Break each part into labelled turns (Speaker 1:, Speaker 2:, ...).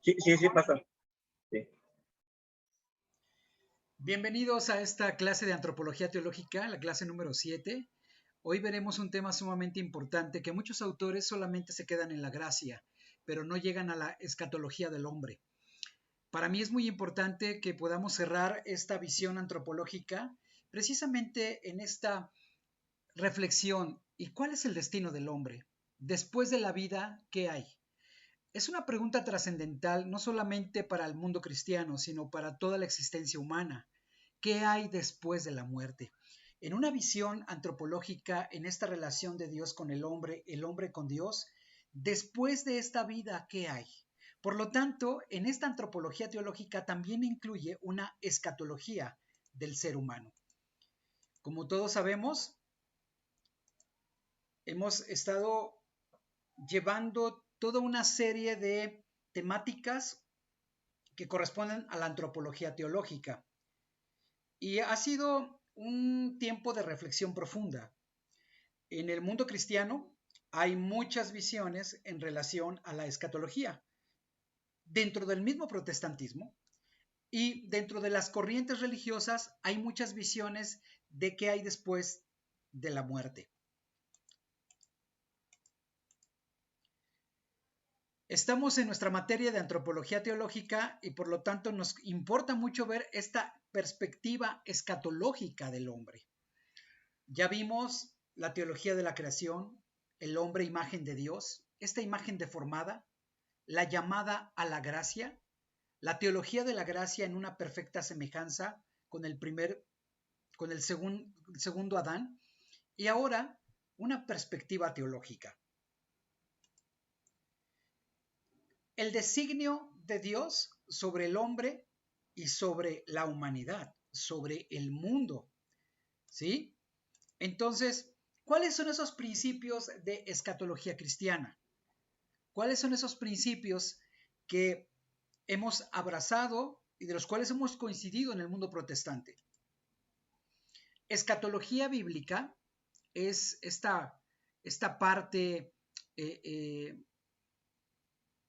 Speaker 1: Sí, sí, sí, pasa. Sí.
Speaker 2: Bienvenidos a esta clase de Antropología Teológica, la clase número 7. Hoy veremos un tema sumamente importante que muchos autores solamente se quedan en la gracia, pero no llegan a la escatología del hombre. Para mí es muy importante que podamos cerrar esta visión antropológica precisamente en esta reflexión. ¿Y cuál es el destino del hombre? Después de la vida, ¿qué hay? Es una pregunta trascendental no solamente para el mundo cristiano, sino para toda la existencia humana. ¿Qué hay después de la muerte? En una visión antropológica, en esta relación de Dios con el hombre con Dios, después de esta vida, ¿qué hay? Por lo tanto, en esta antropología teológica también incluye una escatología del ser humano. Como todos sabemos, hemos estado llevando toda una serie de temáticas que corresponden a la antropología teológica. Y ha sido un tiempo de reflexión profunda. En el mundo cristiano hay muchas visiones en relación a la escatología. Dentro del mismo protestantismo y dentro de las corrientes religiosas hay muchas visiones de qué hay después de la muerte. Estamos en nuestra materia de antropología teológica y por lo tanto nos importa mucho ver esta perspectiva escatológica del hombre. Ya vimos la teología de la creación, el hombre imagen de Dios, esta imagen deformada, la llamada a la gracia, la teología de la gracia en una perfecta semejanza con el segundo Adán, y ahora una perspectiva teológica. El designio de Dios sobre el hombre y sobre la humanidad, sobre el mundo, ¿sí? Entonces, ¿cuáles son esos principios de escatología cristiana? ¿Cuáles son esos principios que hemos abrazado y de los cuales hemos coincidido en el mundo protestante? Escatología bíblica es esta parte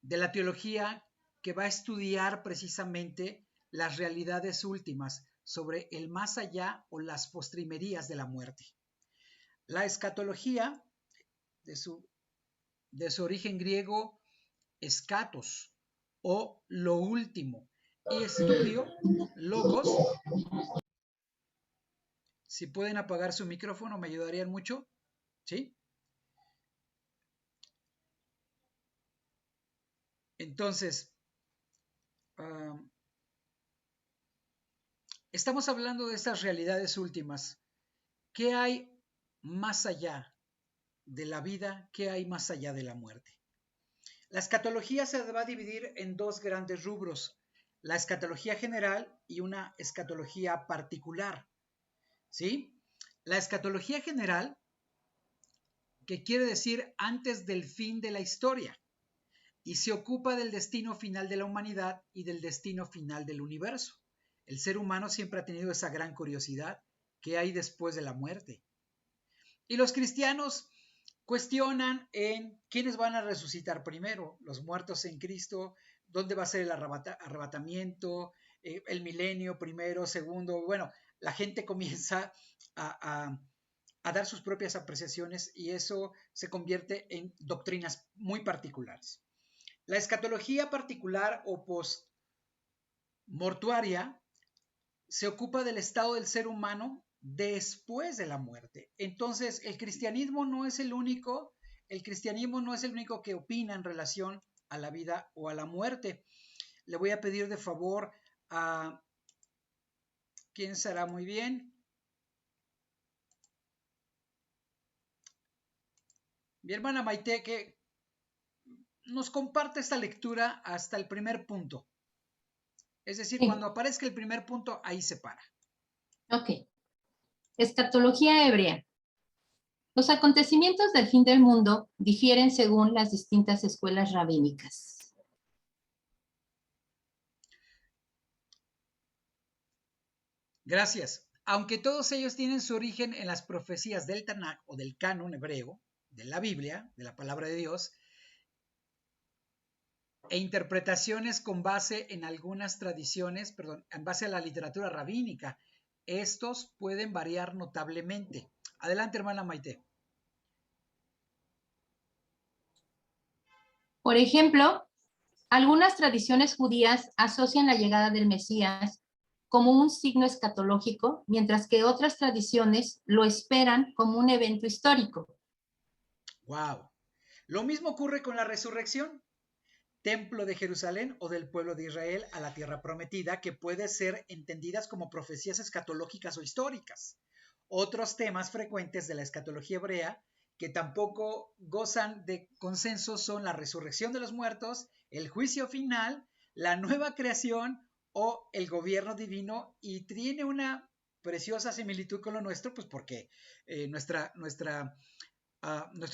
Speaker 2: de la teología que va a estudiar precisamente las realidades últimas sobre el más allá o las postrimerías de la muerte. La escatología, de su origen griego, escatos, o lo último, y estudio, logos. Si pueden apagar su micrófono, me ayudarían mucho, ¿sí? Entonces, estamos hablando de estas realidades últimas. ¿Qué hay más allá de la vida? ¿Qué hay más allá de la muerte? La escatología se va a dividir en dos grandes rubros, la escatología general y una escatología particular, ¿sí? La escatología general, que quiere decir antes del fin de la historia, y se ocupa del destino final de la humanidad y del destino final del universo. El ser humano siempre ha tenido esa gran curiosidad, ¿qué hay después de la muerte? Y los cristianos cuestionan en quiénes van a resucitar primero, los muertos en Cristo, dónde va a ser el arrebatamiento, el milenio primero, segundo. Bueno, la gente comienza a dar sus propias apreciaciones y eso se convierte en doctrinas muy particulares. La escatología particular o postmortuaria se ocupa del estado del ser humano después de la muerte. Entonces, el cristianismo no es el único que opina en relación a la vida o a la muerte. Le voy a pedir de favor a quien será muy bien. Mi hermana Maite, que nos comparte esta lectura hasta el primer punto. Es decir,
Speaker 3: Sí.
Speaker 2: cuando aparezca el primer punto, ahí se para.
Speaker 3: Ok. Escatología hebrea. Los acontecimientos del fin del mundo difieren según las distintas escuelas rabínicas.
Speaker 2: Gracias. Aunque todos ellos tienen su origen en las profecías del Tanaj o del canon hebreo, de la Biblia, de la palabra de Dios, e interpretaciones con base en algunas tradiciones, perdón, en base a la literatura rabínica. Estos pueden variar notablemente. Adelante, hermana Maite.
Speaker 3: Por ejemplo, algunas tradiciones judías asocian la llegada del Mesías como un signo escatológico, mientras que otras tradiciones lo esperan como un evento histórico.
Speaker 2: ¡Wow! Lo mismo ocurre con la resurrección. Templo de Jerusalén o del pueblo de Israel a la tierra prometida, que puede ser entendidas como profecías escatológicas o históricas. Otros temas frecuentes de la escatología hebrea que tampoco gozan de consenso son la resurrección de los muertos, el juicio final, la nueva creación o el gobierno divino, y tiene una preciosa similitud con lo nuestro, pues porque nuestros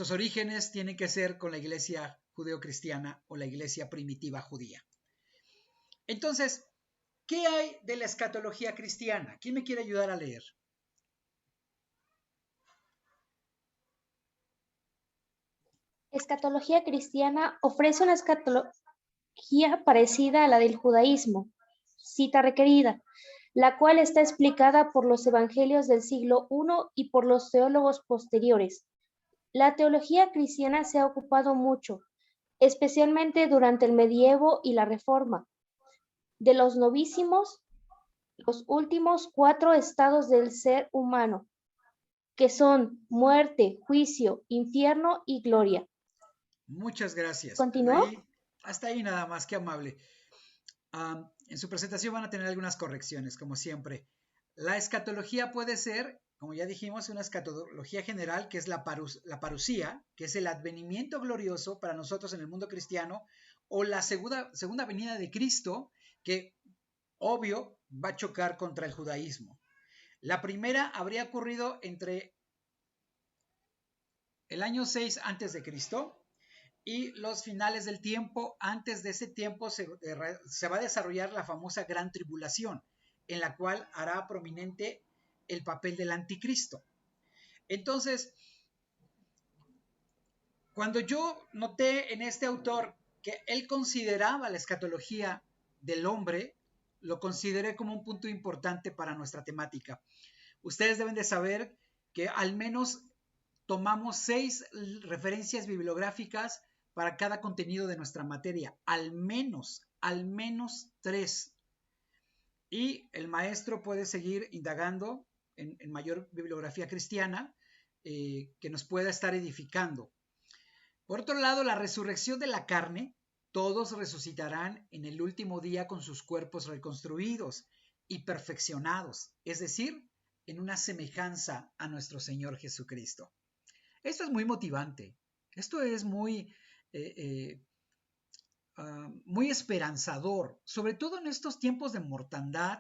Speaker 2: orígenes tienen que ser con la iglesia judeocristiana o la iglesia primitiva judía. Entonces, ¿qué hay de la escatología cristiana? ¿Quién me quiere ayudar a leer?
Speaker 4: Escatología cristiana ofrece una escatología parecida a la del judaísmo, cita requerida, la cual está explicada por los evangelios del siglo I y por los teólogos posteriores. La teología cristiana se ha ocupado mucho, especialmente durante el medievo y la Reforma, de los novísimos, los últimos 4 estados del ser humano, que son muerte, juicio, infierno y gloria.
Speaker 2: Muchas gracias.
Speaker 4: ¿Continúo?
Speaker 2: Hasta ahí nada más, qué amable. En su presentación van a tener algunas correcciones, como siempre. La escatología puede ser, como ya dijimos, una escatología general, que es la parusía, que es el advenimiento glorioso para nosotros en el mundo cristiano, o la segunda venida de Cristo, que obvio va a chocar contra el judaísmo. La primera habría ocurrido entre el año 6 antes de Cristo y los finales del tiempo. Antes de ese tiempo se va a desarrollar la famosa gran tribulación, en la cual hará prominente el papel del anticristo. Entonces, cuando yo noté en este autor que él consideraba la escatología del hombre, lo consideré como un punto importante para nuestra temática. Ustedes deben de saber que al menos tomamos 6 referencias bibliográficas para cada contenido de nuestra materia, al menos 3. Y el maestro puede seguir indagando en mayor bibliografía cristiana que nos pueda estar edificando. Por otro lado, la resurrección de la carne, todos resucitarán en el último día con sus cuerpos reconstruidos y perfeccionados, es decir, en una semejanza a nuestro Señor Jesucristo. Esto es muy motivante, esto es muy esperanzador, sobre todo en estos tiempos de mortandad,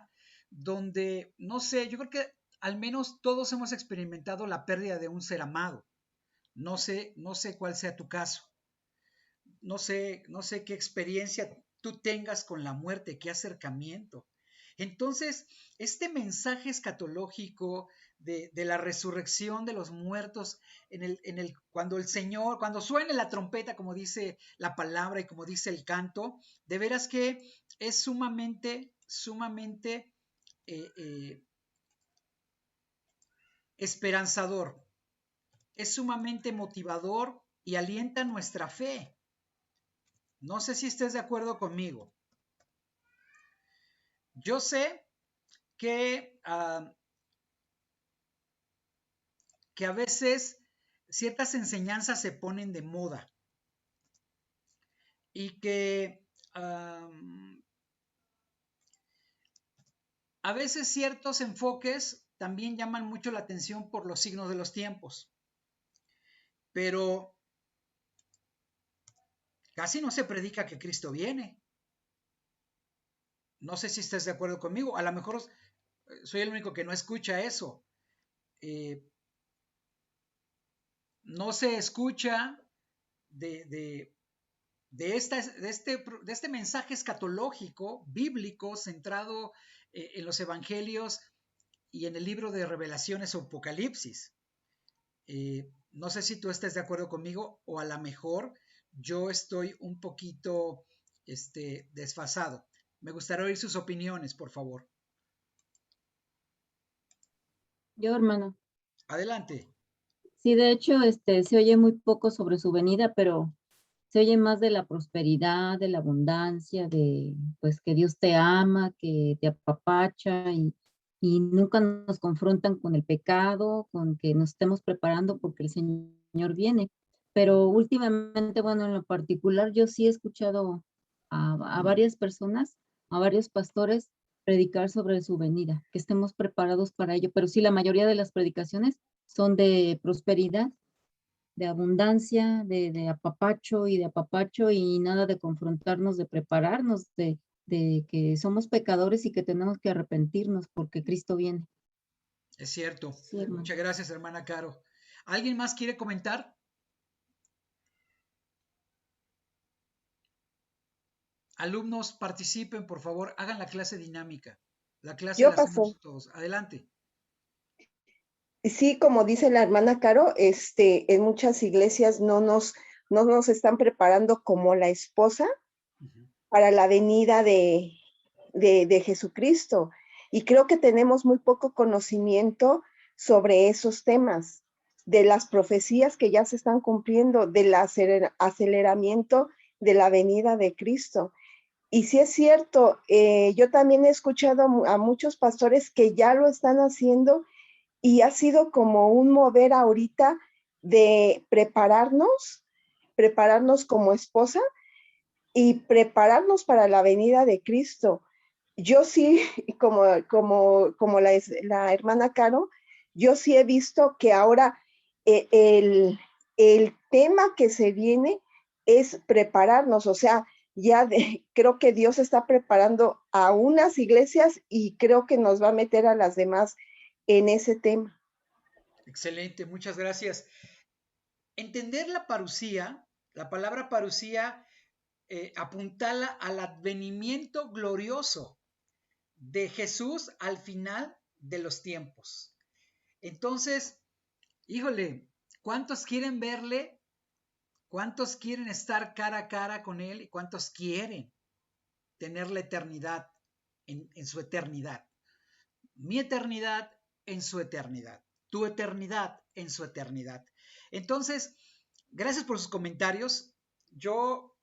Speaker 2: donde, no sé, yo creo que al menos todos hemos experimentado la pérdida de un ser amado. No sé cuál sea tu caso. No sé qué experiencia tú tengas con la muerte, qué acercamiento. Entonces, este mensaje escatológico de la resurrección de los muertos, cuando suene la trompeta, como dice la palabra y como dice el canto, de veras que es sumamente esperanzador, es sumamente motivador y alienta nuestra fe. No sé si estés de acuerdo conmigo. Yo sé que a veces ciertas enseñanzas se ponen de moda y que a veces ciertos enfoques también llaman mucho la atención por los signos de los tiempos, pero casi no se predica que Cristo viene. No sé si estás de acuerdo conmigo, a lo mejor soy el único que no escucha eso. No se escucha de este mensaje escatológico, bíblico, centrado en los evangelios y en el libro de Revelaciones o Apocalipsis. No sé si tú estés de acuerdo conmigo, o a lo mejor yo estoy un poquito desfasado. Me gustaría oír sus opiniones, por favor.
Speaker 5: Yo, hermano,
Speaker 2: Adelante.
Speaker 5: sí, de hecho, se oye muy poco sobre su venida, pero se oye más de la prosperidad, de la abundancia, de pues que Dios te ama, que te apapacha y nunca nos confrontan con el pecado, con que nos estemos preparando porque el Señor viene. Pero últimamente, bueno, en lo particular, yo sí he escuchado a varias personas, a varios pastores, predicar sobre su venida, que estemos preparados para ello. Pero sí, la mayoría de las predicaciones son de prosperidad, de abundancia, de apapacho y nada de confrontarnos, de prepararnos, de que somos pecadores y que tenemos que arrepentirnos porque Cristo viene.
Speaker 2: Es cierto.
Speaker 5: Sí, hermano.
Speaker 2: Muchas gracias, hermana Caro. ¿Alguien más quiere comentar? Alumnos, participen, por favor, hagan la clase dinámica. La clase
Speaker 6: Yo
Speaker 2: la
Speaker 6: pasé.
Speaker 2: hacemos todos. Adelante.
Speaker 6: Sí, como dice la hermana Caro, en muchas iglesias no nos están preparando como la esposa
Speaker 2: Ujú.
Speaker 6: para la venida de Jesucristo. Y creo que tenemos muy poco conocimiento sobre esos temas, de las profecías que ya se están cumpliendo, del aceleramiento de la venida de Cristo. Y sí es cierto, yo también he escuchado a muchos pastores que ya lo están haciendo y ha sido como un mover ahorita de prepararnos como esposa y prepararnos para la venida de Cristo. Yo sí, como la hermana Caro, yo sí he visto que ahora el tema que se viene es prepararnos, o sea, creo que Dios está preparando a unas iglesias y creo que nos va a meter a las demás en ese tema.
Speaker 2: Excelente, muchas gracias. Entender la parusía, la palabra parusía apuntala al advenimiento glorioso de Jesús al final de los tiempos. Entonces, híjole, ¿cuántos quieren verle? ¿Cuántos quieren estar cara a cara con Él? ¿Y cuántos quieren tener la eternidad en su eternidad? Mi eternidad en su eternidad. Tu eternidad en su eternidad. Entonces, gracias por sus comentarios. Yo,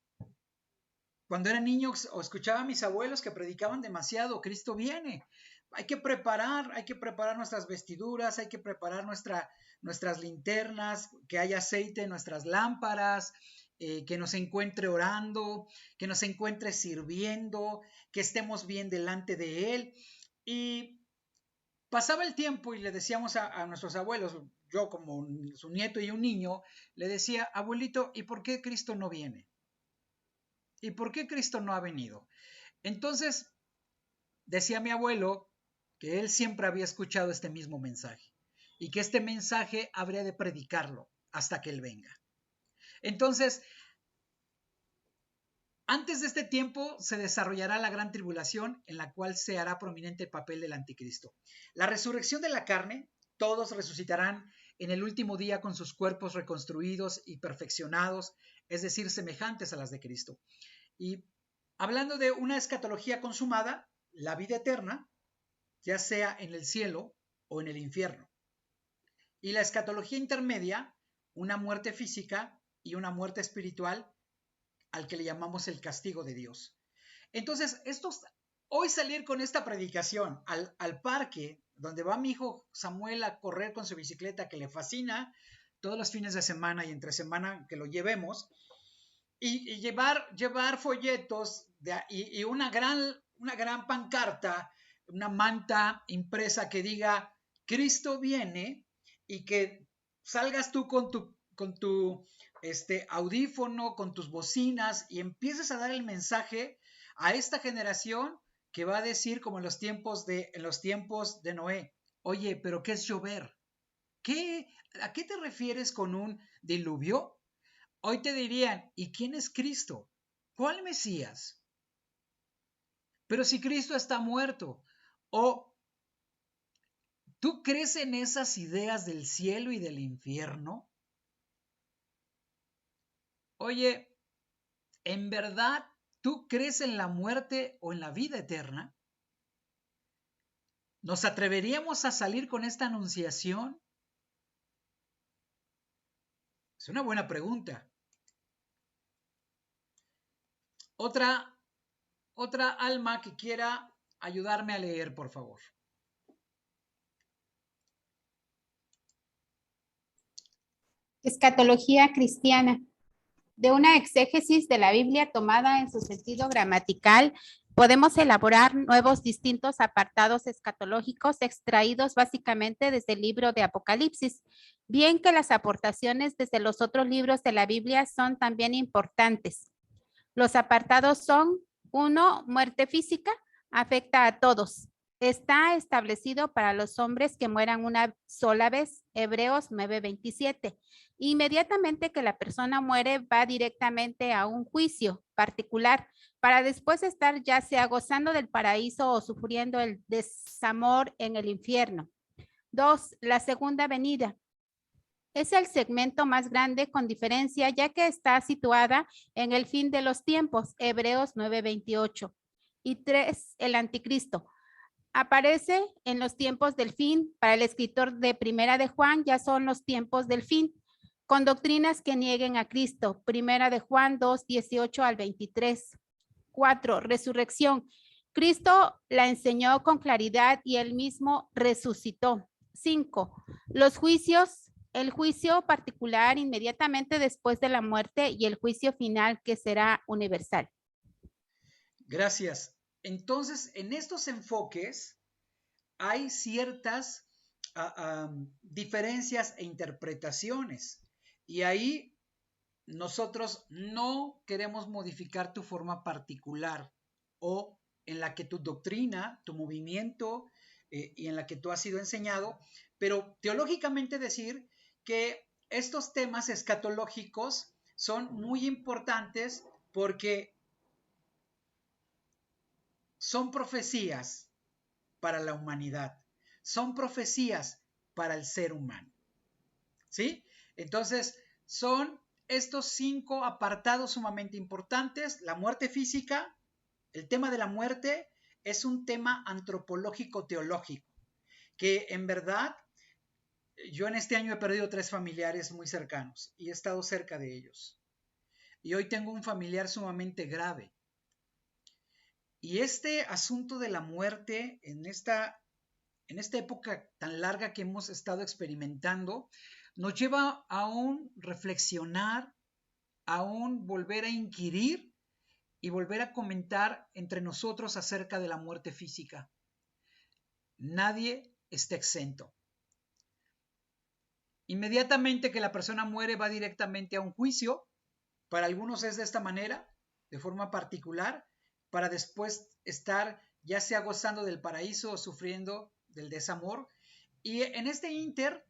Speaker 2: cuando era niño, o escuchaba a mis abuelos que predicaban demasiado, Cristo viene. Hay que preparar nuestras vestiduras, hay que preparar nuestras linternas, que haya aceite en nuestras lámparas, que nos encuentre orando, que nos encuentre sirviendo, que estemos bien delante de Él. Y pasaba el tiempo y le decíamos a nuestros abuelos, yo como su nieto y un niño, le decía, abuelito, ¿y por qué Cristo no viene? ¿Y por qué Cristo no ha venido? Entonces, decía mi abuelo que él siempre había escuchado este mismo mensaje y que este mensaje habría de predicarlo hasta que Él venga. Entonces, antes de este tiempo se desarrollará la gran tribulación en la cual se hará prominente el papel del anticristo. La resurrección de la carne, todos resucitarán en el último día con sus cuerpos reconstruidos y perfeccionados, es decir, semejantes a las de Cristo. Y hablando de una escatología consumada, la vida eterna, ya sea en el cielo o en el infierno. Y la escatología intermedia, una muerte física y una muerte espiritual, al que le llamamos el castigo de Dios. Entonces, hoy salir con esta predicación al parque, donde va mi hijo Samuel a correr con su bicicleta, que le fascina, todos los fines de semana y entre semana que lo llevemos, y llevar folletos y una gran pancarta, una manta impresa que diga Cristo viene, y que salgas tú con tu audífono, con tus bocinas y empieces a dar el mensaje a esta generación que va a decir como en los tiempos de Noé, oye, pero ¿qué es llover? ¿A qué te refieres con un diluvio? Hoy te dirían, ¿y quién es Cristo? ¿Cuál Mesías? Pero si Cristo está muerto, o ¿tú crees en esas ideas del cielo y del infierno? Oye, ¿en verdad ¿Tú crees en la muerte o en la vida eterna? ¿Nos atreveríamos a salir con esta anunciación? Es una buena pregunta. Otra alma que quiera ayudarme a leer, por favor.
Speaker 7: Escatología cristiana. De una exégesis de la Biblia tomada en su sentido gramatical, podemos elaborar nuevos distintos apartados escatológicos extraídos básicamente desde el libro de Apocalipsis, bien que las aportaciones desde los otros libros de la Biblia son también importantes. Los apartados son: 1. Muerte física, afecta a todos. Está establecido para los hombres que mueran una sola vez, Hebreos 9:27. Inmediatamente que la persona muere, va directamente a un juicio particular, para después estar ya sea gozando del paraíso o sufriendo el desamor en el infierno. 2. La segunda venida. Es el segmento más grande con diferencia, ya que está situada en el fin de los tiempos, Hebreos 9:28. Y 3, el anticristo. Aparece en los tiempos del fin. Para el escritor de Primera de Juan, ya son los tiempos del fin, con doctrinas que nieguen a Cristo. Primera de Juan 2:18 al 23. 4, resurrección. Cristo la enseñó con claridad y él mismo resucitó. 5, los juicios. El juicio particular inmediatamente después de la muerte y el juicio final que será universal.
Speaker 2: Gracias. Entonces, en estos enfoques hay ciertas diferencias e interpretaciones. Y ahí nosotros no queremos modificar tu forma particular o en la que tu doctrina, tu movimiento y en la que tú has sido enseñado, pero teológicamente decir que estos temas escatológicos son muy importantes porque son profecías para la humanidad, son profecías para el ser humano. ¿Sí? Entonces, son estos 5 apartados sumamente importantes. La muerte física, el tema de la muerte es un tema antropológico teológico, que en verdad yo en este año he perdido 3 familiares muy cercanos y he estado cerca de ellos. Y hoy tengo un familiar sumamente grave. Y este asunto de la muerte en esta época tan larga que hemos estado experimentando, nos lleva a un reflexionar, a un volver a inquirir y volver a comentar entre nosotros acerca de la muerte física. Nadie está exento. Inmediatamente que la persona muere, va directamente a un juicio. Para algunos es de esta manera, de forma particular, para después estar ya sea gozando del paraíso o sufriendo del desamor. Y en este ínter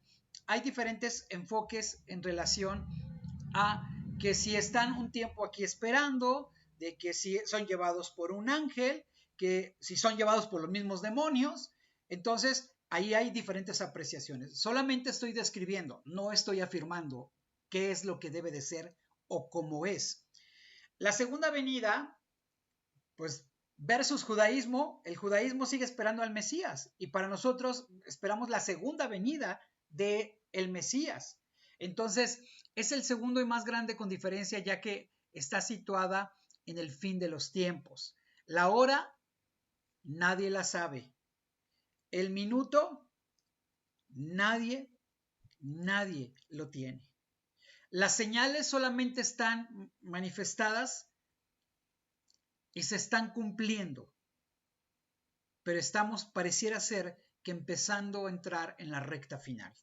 Speaker 2: hay diferentes enfoques en relación a que si están un tiempo aquí esperando, de que si son llevados por un ángel, que si son llevados por los mismos demonios. Entonces ahí hay diferentes apreciaciones. Solamente estoy describiendo, no estoy afirmando qué es lo que debe de ser o cómo es. La segunda venida, pues versus judaísmo, el judaísmo sigue esperando al Mesías y para nosotros esperamos la segunda venida de el Mesías. Entonces es el segundo y más grande con diferencia, ya que está situada en el fin de los tiempos. La hora nadie la sabe. El minuto nadie lo tiene. Las señales solamente están manifestadas y se están cumpliendo, pero estamos, pareciera ser que empezando a entrar en la recta final.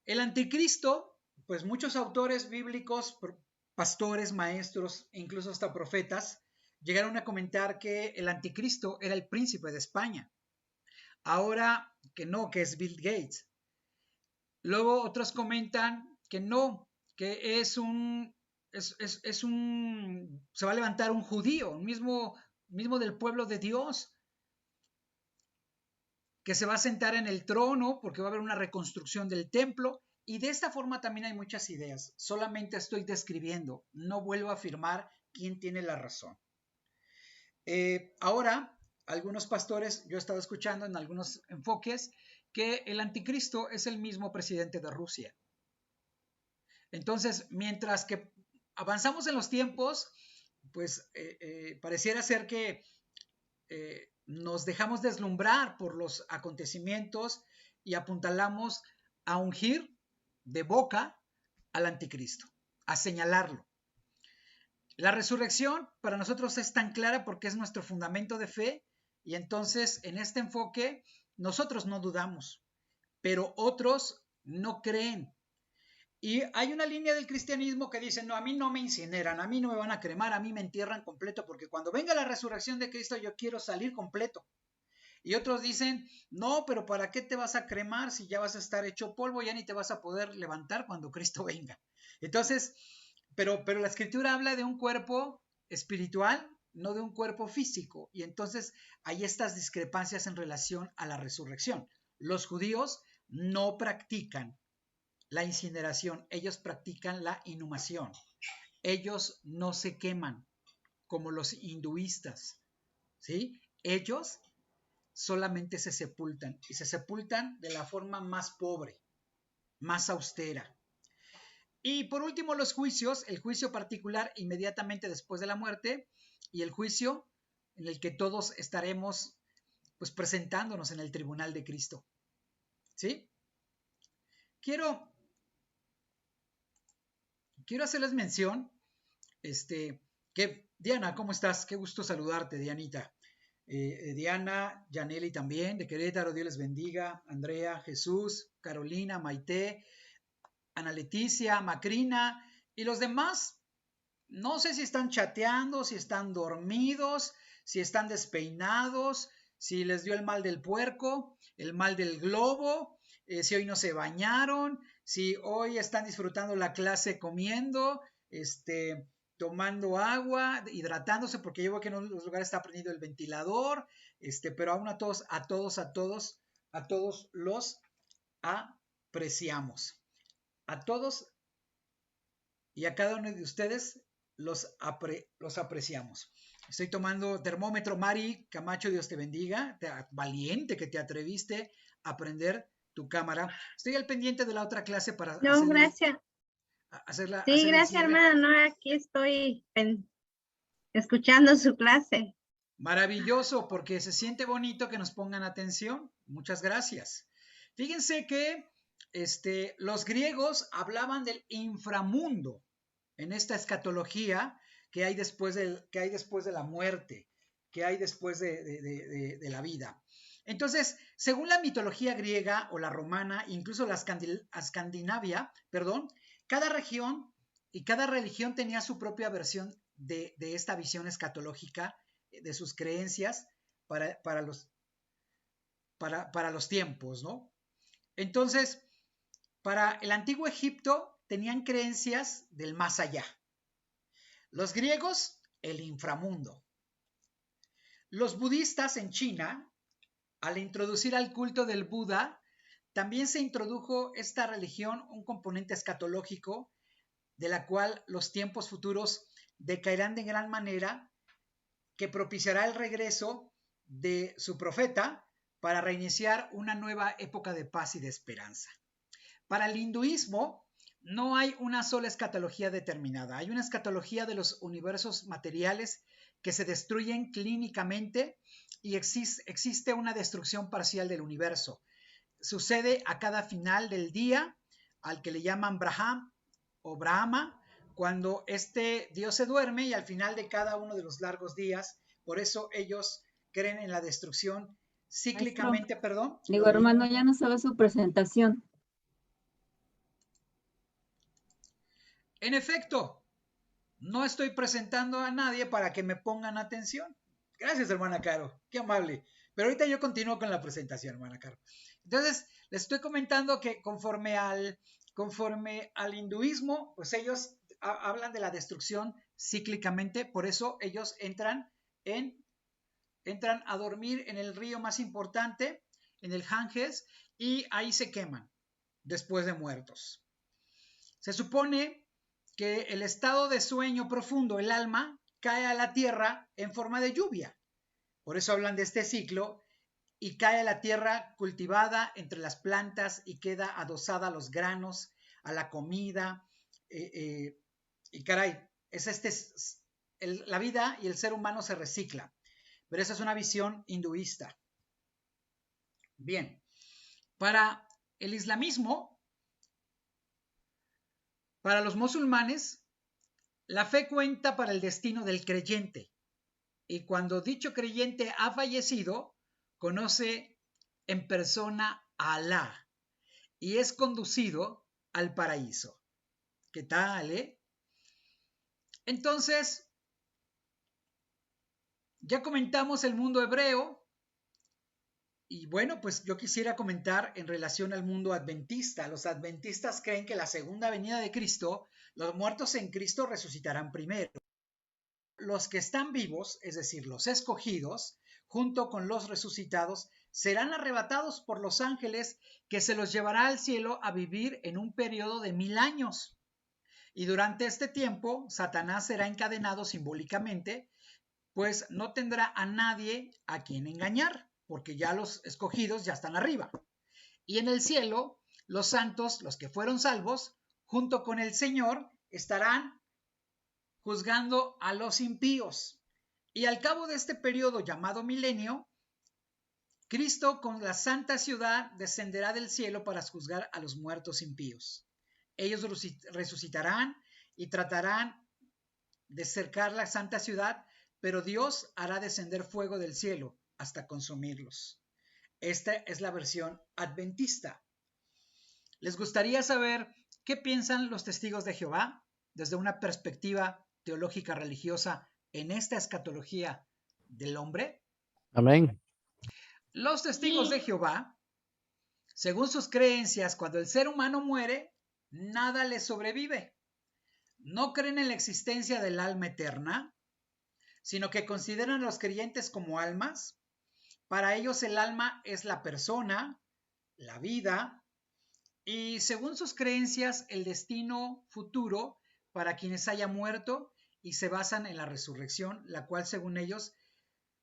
Speaker 2: El anticristo, pues muchos autores bíblicos, pastores, maestros, incluso hasta profetas, llegaron a comentar que el anticristo era el príncipe de España. Ahora que no, que es Bill Gates. Luego otros comentan que no, que se va a levantar un judío, mismo del pueblo de Dios, que se va a sentar en el trono porque va a haber una reconstrucción del templo. Y de esta forma también hay muchas ideas. Solamente estoy describiendo, no vuelvo a afirmar quién tiene la razón. Ahora, algunos pastores, yo he estado escuchando en algunos enfoques, que el anticristo es el mismo presidente de Rusia. Entonces, mientras que avanzamos en los tiempos, pues pareciera ser que nos dejamos deslumbrar por los acontecimientos y apuntalamos a ungir de boca al anticristo, a señalarlo. La resurrección para nosotros es tan clara porque es nuestro fundamento de fe, y entonces en este enfoque nosotros no dudamos, pero otros no creen. Y hay una línea del cristianismo que dice, no, a mí no me incineran, a mí no me van a cremar, a mí me entierran completo, porque cuando venga la resurrección de Cristo yo quiero salir completo. Y otros dicen, no, pero ¿para qué te vas a cremar si ya vas a estar hecho polvo, ya ni te vas a poder levantar cuando Cristo venga? Entonces, pero la Escritura habla de un cuerpo espiritual, no de un cuerpo físico. Y entonces hay estas discrepancias en relación a la resurrección. Los judíos no practican la incineración, ellos practican la inhumación. Ellos no se queman como los hinduistas, ¿sí? Ellos solamente se sepultan, y se sepultan de la forma más pobre, más austera. Y por último, los juicios, el juicio particular inmediatamente después de la muerte, y el juicio en el que todos estaremos pues presentándonos en el tribunal de Cristo. ¿Sí? Quiero hacerles mención, que Diana, ¿cómo estás? Qué gusto saludarte, Dianita. Diana, Yaneli también, de Querétaro, Dios les bendiga. Andrea, Jesús, Carolina, Maite, Ana Leticia, Macrina y los demás. No sé si están chateando, si están dormidos, si están despeinados, si les dio el mal del puerco, el mal del globo, si hoy no se bañaron, si hoy están disfrutando la clase comiendo, tomando agua, hidratándose, porque yo veo que en los lugares está prendido el ventilador, pero aún a todos los apreciamos. A todos y a cada uno de ustedes los apreciamos. Estoy tomando termómetro. Mari Camacho, Dios te bendiga. Valiente que te atreviste a prender tu cámara. Estoy al pendiente de la otra clase para
Speaker 8: No, gracias. Sí, gracias, hermana. No, aquí estoy escuchando su clase.
Speaker 2: Maravilloso, porque se siente bonito que nos pongan atención. Muchas gracias. Fíjense que los griegos hablaban del inframundo en esta escatología que hay después de la muerte, que hay después de la vida. Entonces, según la mitología griega o la romana, incluso la escandinavia, cada región y cada religión tenía su propia versión de esta visión escatológica, de sus creencias para los tiempos, ¿no? Entonces, para el antiguo Egipto tenían creencias del más allá. Los griegos, el inframundo. Los budistas en China, al introducir al culto del Buda, también se introdujo esta religión un componente escatológico de la cual los tiempos futuros decaerán de gran manera, que propiciará el regreso de su profeta para reiniciar una nueva época de paz y de esperanza. Para el hinduismo no hay una sola escatología determinada. Hay una escatología de los universos materiales que se destruyen clínicamente y existe una destrucción parcial del universo. Sucede a cada final del día, al que le llaman Brahma o Brahma, cuando este Dios se duerme, y al final de cada uno de los largos días. Por eso ellos creen en la destrucción cíclicamente,
Speaker 5: Maestro, digo, hermano, ya no sabe su presentación.
Speaker 2: En efecto, no estoy presentando a nadie para que me pongan atención. Gracias, hermana Caro, qué amable. Pero ahorita yo continúo con la presentación, hermana Caro. Entonces, les estoy comentando que conforme al hinduismo, pues ellos hablan de la destrucción cíclicamente, por eso ellos entran a dormir en el río más importante, en el Ganges, y ahí se queman después de muertos. Se supone que el estado de sueño profundo, el alma, cae a la tierra en forma de lluvia. Por eso hablan de este ciclo, y cae a la tierra cultivada entre las plantas y queda adosada a los granos, a la comida. Y caray, la vida y el ser humano se recicla. Pero esa es una visión hinduista. Bien, para el islamismo, para los musulmanes, la fe cuenta para el destino del creyente. Y cuando dicho creyente ha fallecido, conoce en persona a Alá y es conducido al paraíso. ¿Qué tal, Entonces, ya comentamos el mundo hebreo y bueno, pues yo quisiera comentar en relación al mundo adventista. Los adventistas creen que la segunda venida de Cristo, los muertos en Cristo resucitarán primero. Los que están vivos, es decir, los escogidos, junto con los resucitados, serán arrebatados por los ángeles que se los llevará al cielo a vivir en un periodo de 1000 años. Y durante este tiempo, Satanás será encadenado simbólicamente, pues no tendrá a nadie a quien engañar, porque ya los escogidos ya están arriba. Y en el cielo, los santos, los que fueron salvos, junto con el Señor, estarán juzgando a los impíos. Y al cabo de este periodo llamado milenio, Cristo con la santa ciudad descenderá del cielo para juzgar a los muertos impíos. Ellos resucitarán y tratarán de cercar la santa ciudad, pero Dios hará descender fuego del cielo hasta consumirlos. Esta es la versión adventista. ¿Les gustaría saber qué piensan los testigos de Jehová desde una perspectiva teológica religiosa en esta escatología del hombre?
Speaker 9: Amén.
Speaker 2: Los testigos de Jehová, según sus creencias, cuando el ser humano muere, nada le sobrevive. No creen en la existencia del alma eterna, sino que consideran a los creyentes como almas. Para ellos el alma es la persona, la vida, y según sus creencias, el destino futuro para quienes haya muerto, y se basan en la resurrección, la cual según ellos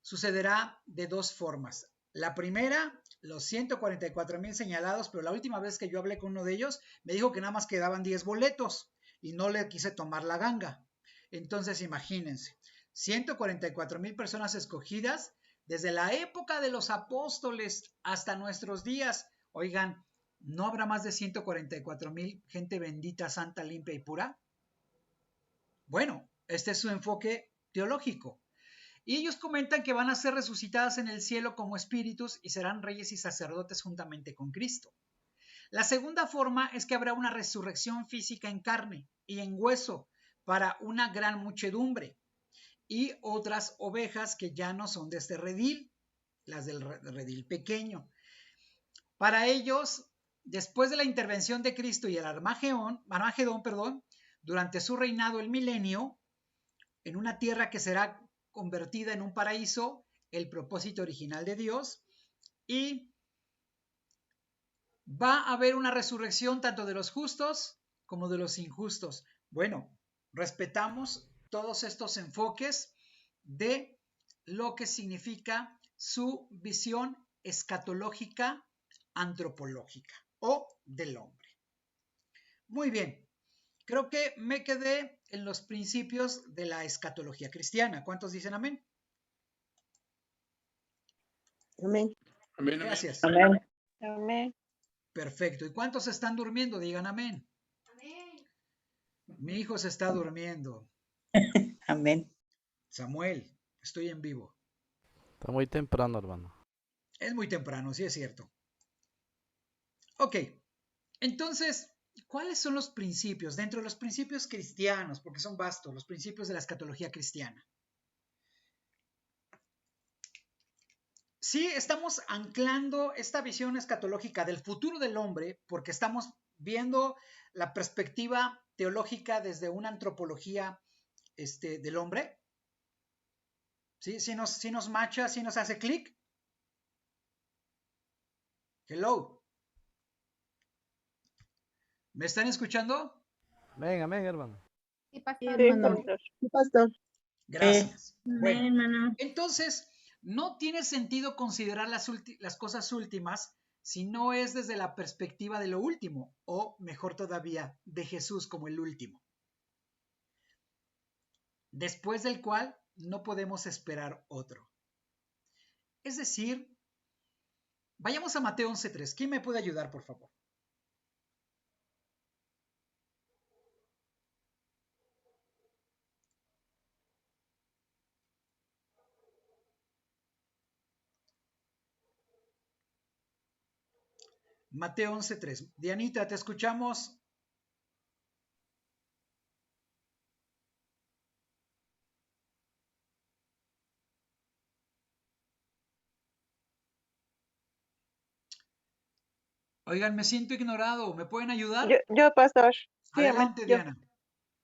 Speaker 2: sucederá de dos formas. La primera, los 144,000 señalados, pero la última vez que yo hablé con uno de ellos, me dijo que nada más quedaban 10 boletos y no le quise tomar la ganga. Entonces imagínense, 144,000 personas escogidas desde la época de los apóstoles hasta nuestros días. Oigan, ¿no habrá más de 144,000 gente bendita, santa, limpia y pura? Bueno, este es su enfoque teológico. Y ellos comentan que van a ser resucitadas en el cielo como espíritus y serán reyes y sacerdotes juntamente con Cristo. La segunda forma es que habrá una resurrección física en carne y en hueso para una gran muchedumbre y otras ovejas que ya no son de este redil, las del redil pequeño. Para ellos, después de la intervención de Cristo y el Armagedón, durante su reinado el milenio, en una tierra que será convertida en un paraíso, el propósito original de Dios, y va a haber una resurrección tanto de los justos como de los injustos. Bueno, respetamos todos estos enfoques de lo que significa su visión escatológica antropológica o del hombre. Muy bien. Creo que me quedé en los principios de la escatología cristiana. ¿Cuántos dicen amén?
Speaker 6: Amén.
Speaker 2: Gracias.
Speaker 10: Amén. Amén.
Speaker 2: Perfecto. ¿Y cuántos están durmiendo? Digan amén. Amén. Mi hijo se está durmiendo.
Speaker 10: Amén.
Speaker 2: Samuel, estoy en vivo.
Speaker 9: Está muy temprano, hermano.
Speaker 2: Es muy temprano, sí es cierto. Ok. Entonces, ¿cuáles son los principios? Dentro de los principios cristianos, porque son vastos, los principios de la escatología cristiana. Sí, estamos anclando esta visión escatológica del futuro del hombre, porque estamos viendo la perspectiva teológica desde una antropología del hombre. ¿Sí? ¿Sí nos macha? ¿Sí nos hace clic? Hello. ¿Me están escuchando?
Speaker 9: Amén, amén, hermano.
Speaker 7: Sí, pastor.
Speaker 10: Sí, pastor. Sí, pastor.
Speaker 2: Gracias. Bueno,
Speaker 8: Amén, hermano.
Speaker 2: entonces, no tiene sentido considerar las cosas últimas si no es desde la perspectiva de lo último, o mejor todavía, de Jesús como el último, después del cual no podemos esperar otro. Es decir, vayamos a Mateo 11:3. ¿Quién me puede ayudar, por favor? Mateo 11:3. Dianita, te escuchamos. Oigan, me siento ignorado. ¿Me pueden ayudar?
Speaker 10: Yo, pastor. Dígame,
Speaker 2: Adelante,
Speaker 10: yo.
Speaker 2: Diana.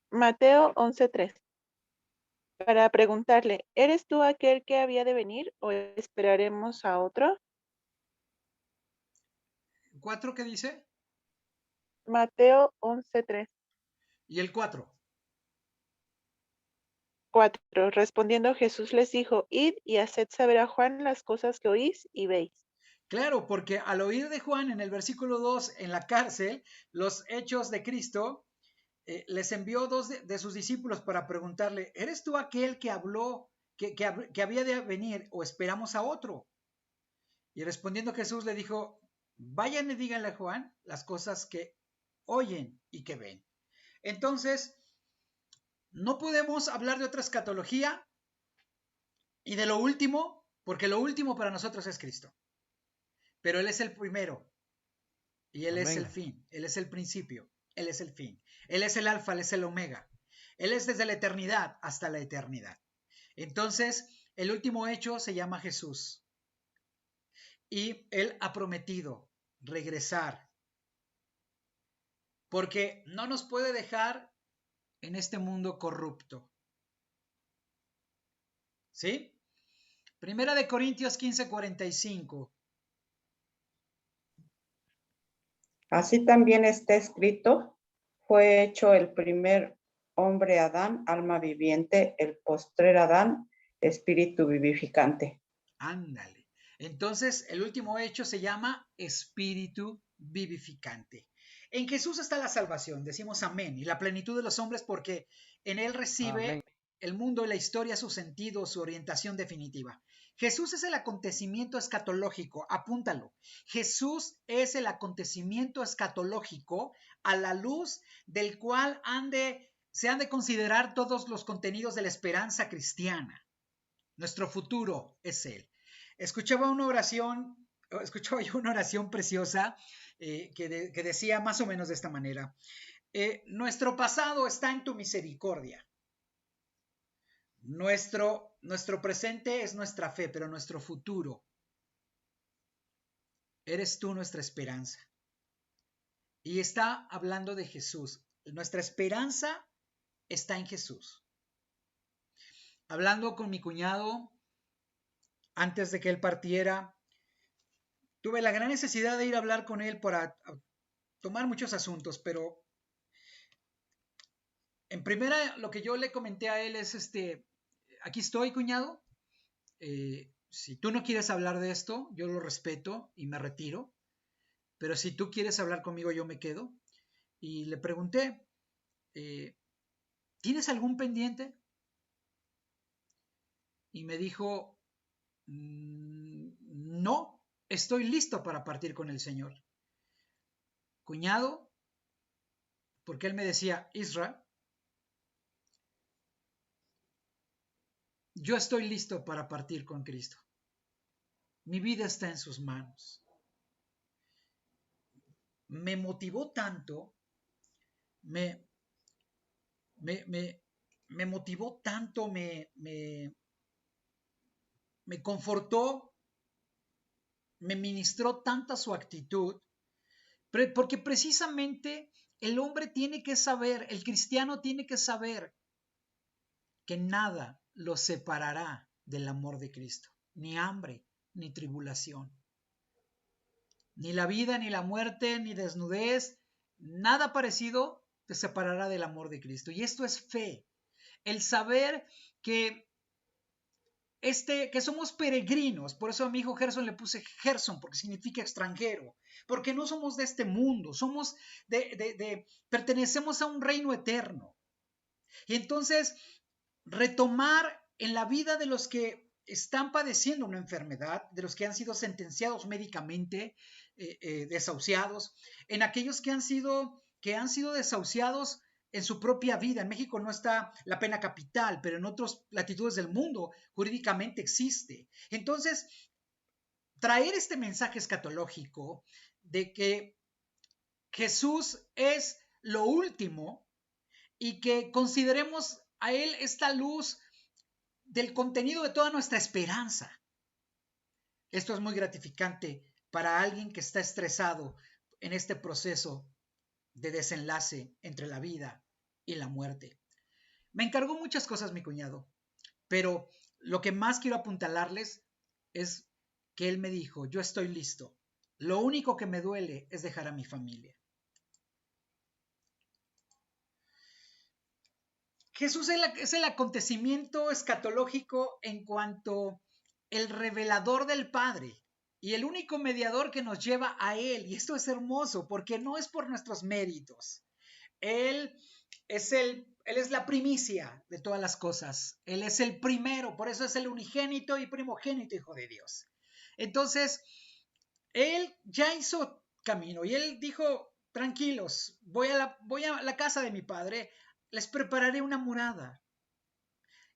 Speaker 10: Mateo 11:3. Para preguntarle, ¿eres tú aquel que había de venir o esperaremos a otro?
Speaker 2: ¿4 qué dice?
Speaker 10: Mateo 11:3.
Speaker 2: ¿Y el 4?
Speaker 10: 4. Respondiendo Jesús les dijo, id y haced saber a Juan las cosas que oís y veis.
Speaker 2: Claro, porque al oír de Juan en el versículo 2 en la cárcel, los hechos de Cristo, les envió dos de sus discípulos para preguntarle, ¿eres tú aquel que habló, que había de venir o esperamos a otro? Y respondiendo Jesús le dijo, vayan y díganle a Juan las cosas que oyen y que ven. Entonces, no podemos hablar de otra escatología y de lo último, porque lo último para nosotros es Cristo. Pero Él es el primero y Él es el fin, Él es el principio, Él es el fin, Él es el alfa, Él es el omega, Él es desde la eternidad hasta la eternidad. Entonces, el último hecho se llama Jesús y Él ha prometido regresar porque no nos puede dejar en este mundo corrupto. ¿Sí? Primera de Corintios 15:45.
Speaker 11: Así también está escrito, fue hecho el primer hombre Adán, alma viviente, el postrer Adán, espíritu vivificante.
Speaker 2: Ándale. Entonces, el último hecho se llama espíritu vivificante. En Jesús está la salvación, decimos amén, y la plenitud de los hombres porque en Él recibe
Speaker 9: Amén.
Speaker 2: el mundo y la historia su sentido, su orientación definitiva. Jesús es el acontecimiento escatológico, apúntalo. Jesús es el acontecimiento escatológico a la luz del cual se han de considerar todos los contenidos de la esperanza cristiana. Nuestro futuro es Él. Escuchaba yo una oración preciosa que decía más o menos de esta manera. Nuestro pasado está en tu misericordia. Nuestro presente es nuestra fe, pero nuestro futuro eres tú nuestra esperanza. Y está hablando de Jesús. Nuestra esperanza está en Jesús. Hablando con mi cuñado, antes de que él partiera, tuve la gran necesidad de ir a hablar con él para tomar muchos asuntos, pero en primera lo que yo le comenté a él es aquí estoy, cuñado, si tú no quieres hablar de esto, yo lo respeto y me retiro, pero si tú quieres hablar conmigo, yo me quedo. Y le pregunté, ¿tienes algún pendiente? Y me dijo, no, estoy listo para partir con el Señor. Cuñado, porque él me decía, Isra, yo estoy listo para partir con Cristo. Mi vida está en sus manos. Me motivó tanto, me motivó tanto, me confortó, me ministró tanta su actitud, porque precisamente el hombre tiene que saber, el cristiano tiene que saber que nada lo separará del amor de Cristo, ni hambre, ni tribulación, ni la vida, ni la muerte, ni desnudez, nada parecido te separará del amor de Cristo. Y esto es fe. el saber que que somos peregrinos. Por eso a mi hijo Gerson le puse Gerson, porque significa extranjero, porque no somos de este mundo, somos pertenecemos a un reino eterno. Y entonces, retomar en la vida de los que están padeciendo una enfermedad, de los que han sido sentenciados médicamente, desahuciados, en aquellos que han sido desahuciados en su propia vida. En México no está la pena capital, pero en otras latitudes del mundo jurídicamente existe. Entonces, traer este mensaje escatológico de que Jesús es lo último y que consideremos a Él esta luz del contenido de toda nuestra esperanza. Esto es muy gratificante para alguien que está estresado en este proceso de desenlace entre la vida y la muerte. Me encargó muchas cosas mi cuñado, pero lo que más quiero apuntalarles es que él me dijo, yo estoy listo. Lo único que me duele es dejar a mi familia. Jesús es el acontecimiento escatológico en cuanto el revelador del Padre y el único mediador que nos lleva a Él. Y esto es hermoso porque no es por nuestros méritos. Él es la primicia de todas las cosas. Él es el primero, por eso es el unigénito y primogénito Hijo de Dios. Entonces, Él ya hizo camino y Él dijo, tranquilos, voy a la casa de mi Padre, les prepararé una morada.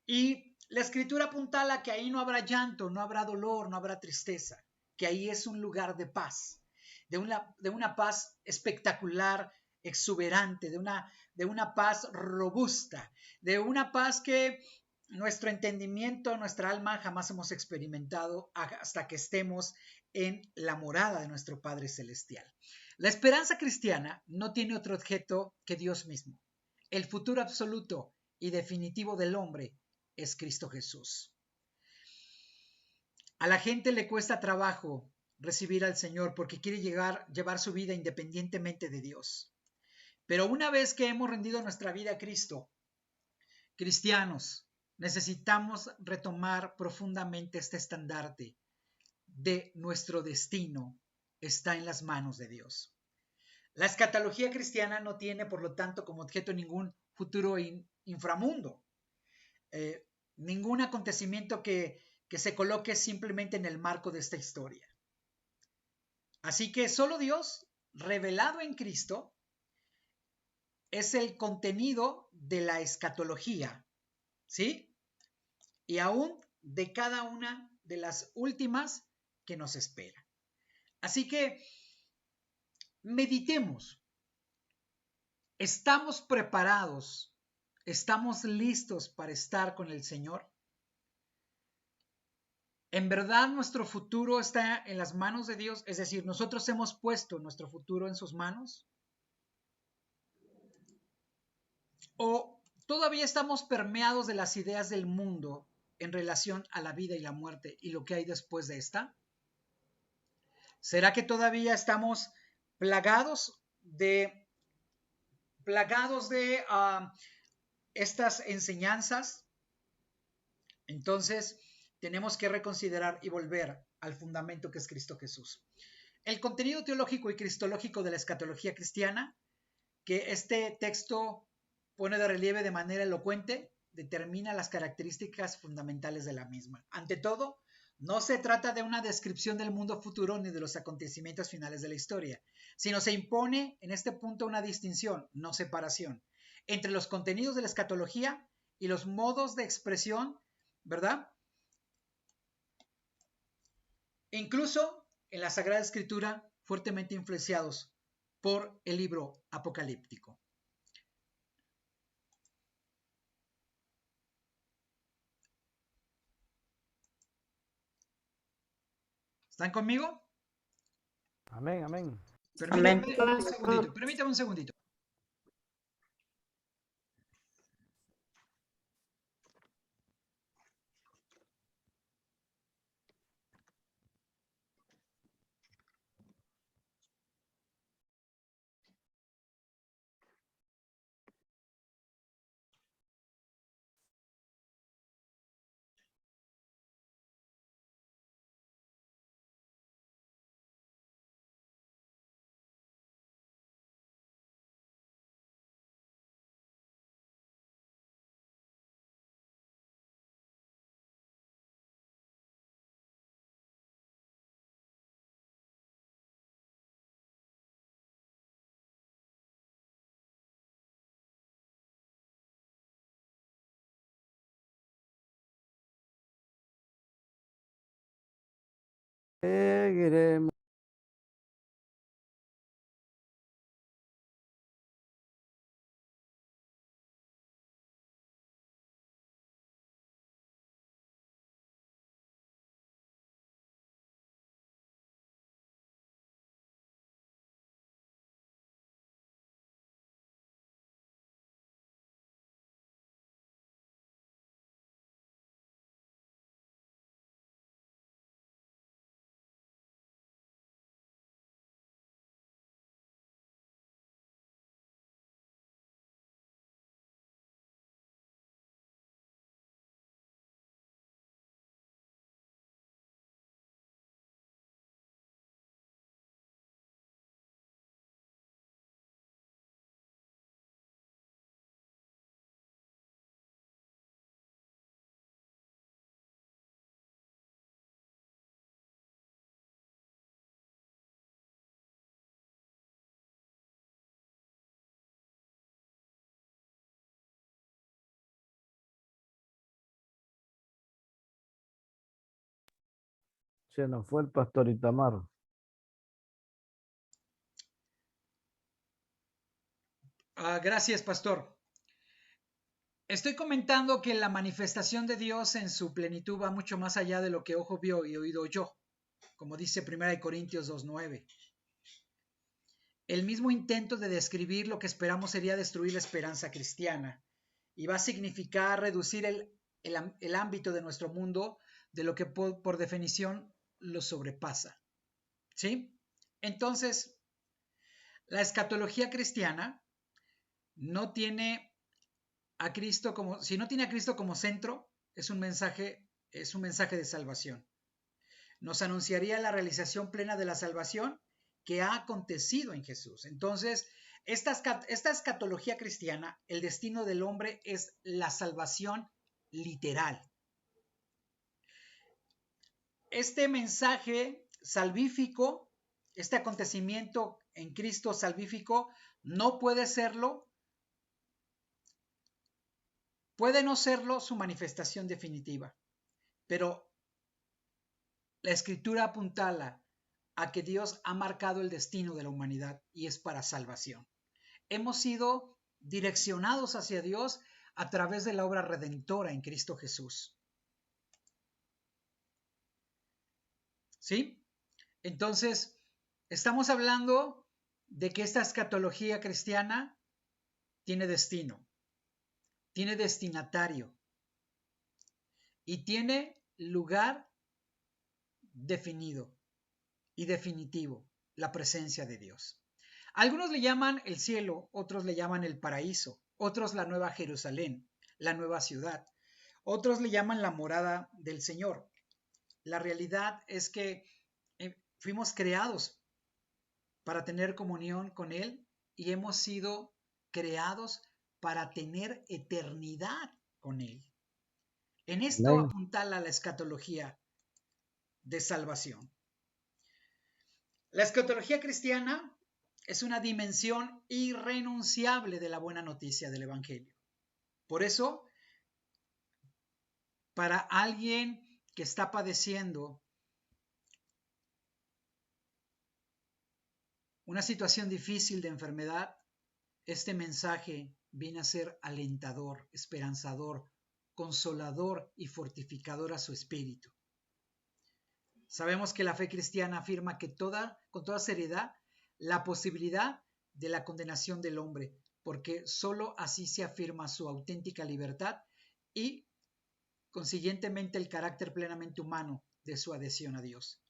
Speaker 2: Y la Escritura apuntala que ahí no habrá llanto, no habrá dolor, no habrá tristeza, que ahí es un lugar de paz, de una paz espectacular, exuberante, de una paz robusta, de una paz que nuestro entendimiento, nuestra alma jamás hemos experimentado hasta que estemos en la morada de nuestro Padre Celestial. La esperanza cristiana no tiene otro objeto que Dios mismo. El futuro absoluto y definitivo del hombre es Cristo Jesús. A la gente le cuesta trabajo recibir al Señor porque quiere llevar su vida independientemente de Dios. Pero una vez que hemos rendido nuestra vida a Cristo, cristianos, necesitamos retomar profundamente este estandarte de nuestro destino está en las manos de Dios. La escatología cristiana no tiene, por lo tanto, como objeto ningún futuro inframundo, ningún acontecimiento que se coloque simplemente en el marco de esta historia. Así que solo Dios, revelado en Cristo, es el contenido de la escatología, ¿sí? Y aún de cada una de las últimas que nos espera. Así que meditemos. ¿Estamos preparados? ¿Estamos listos para estar con el Señor? ¿En verdad nuestro futuro está en las manos de Dios? Es decir, ¿nosotros hemos puesto nuestro futuro en sus manos? ¿O todavía estamos permeados de las ideas del mundo en relación a la vida y la muerte y lo que hay después de esta? ¿Será que todavía estamos plagados de estas enseñanzas? Entonces, tenemos que reconsiderar y volver al fundamento que es Cristo Jesús. El contenido teológico y cristológico de la escatología cristiana, que este texto pone de relieve de manera elocuente, determina las características fundamentales de la misma. Ante todo, no se trata de una descripción del mundo futuro ni de los acontecimientos finales de la historia, sino se impone en este punto una distinción, no separación, entre los contenidos de la escatología y los modos de expresión, ¿verdad? Incluso en la Sagrada Escritura, fuertemente influenciados por el libro apocalíptico. ¿Están conmigo?
Speaker 9: Amén, amén.
Speaker 2: Permítame un segundito.
Speaker 9: Seguiremos. Se nos fue el pastor Itamar.
Speaker 2: Gracias, pastor. Estoy comentando que la manifestación de Dios en su plenitud va mucho más allá de lo que ojo vio y oído oyó, como dice 1 Corintios 2:9. El mismo intento de describir lo que esperamos sería destruir la esperanza cristiana y va a significar reducir el ámbito de nuestro mundo de lo que por definición lo sobrepasa. ¿Sí? Entonces, la escatología cristiana no tiene a Cristo como, si no tiene a Cristo como centro, es un mensaje de salvación. Nos anunciaría la realización plena de la salvación que ha acontecido en Jesús. Entonces, esta escatología cristiana, el destino del hombre es la salvación literal. Este mensaje salvífico, este acontecimiento en Cristo salvífico, no puede serlo, puede no serlo su manifestación definitiva, pero la Escritura apuntala a que Dios ha marcado el destino de la humanidad y es para salvación. Hemos sido direccionados hacia Dios a través de la obra redentora en Cristo Jesús. ¿Sí? Entonces, estamos hablando de que esta escatología cristiana tiene destino, tiene destinatario y tiene lugar definido y definitivo, la presencia de Dios. Algunos le llaman el cielo, otros le llaman el paraíso, otros la nueva Jerusalén, la nueva ciudad, otros le llaman la morada del Señor. La realidad es que fuimos creados para tener comunión con Él y hemos sido creados para tener eternidad con Él. En esto apuntala la escatología de salvación. La escatología cristiana es una dimensión irrenunciable de la buena noticia del Evangelio. Por eso, para alguien que está padeciendo una situación difícil de enfermedad, este mensaje viene a ser alentador, esperanzador, consolador y fortificador a su espíritu. Sabemos que la fe cristiana afirma que con toda seriedad la posibilidad de la condenación del hombre, porque sólo así se afirma su auténtica libertad y, consiguientemente, el carácter plenamente humano de su adhesión a Dios.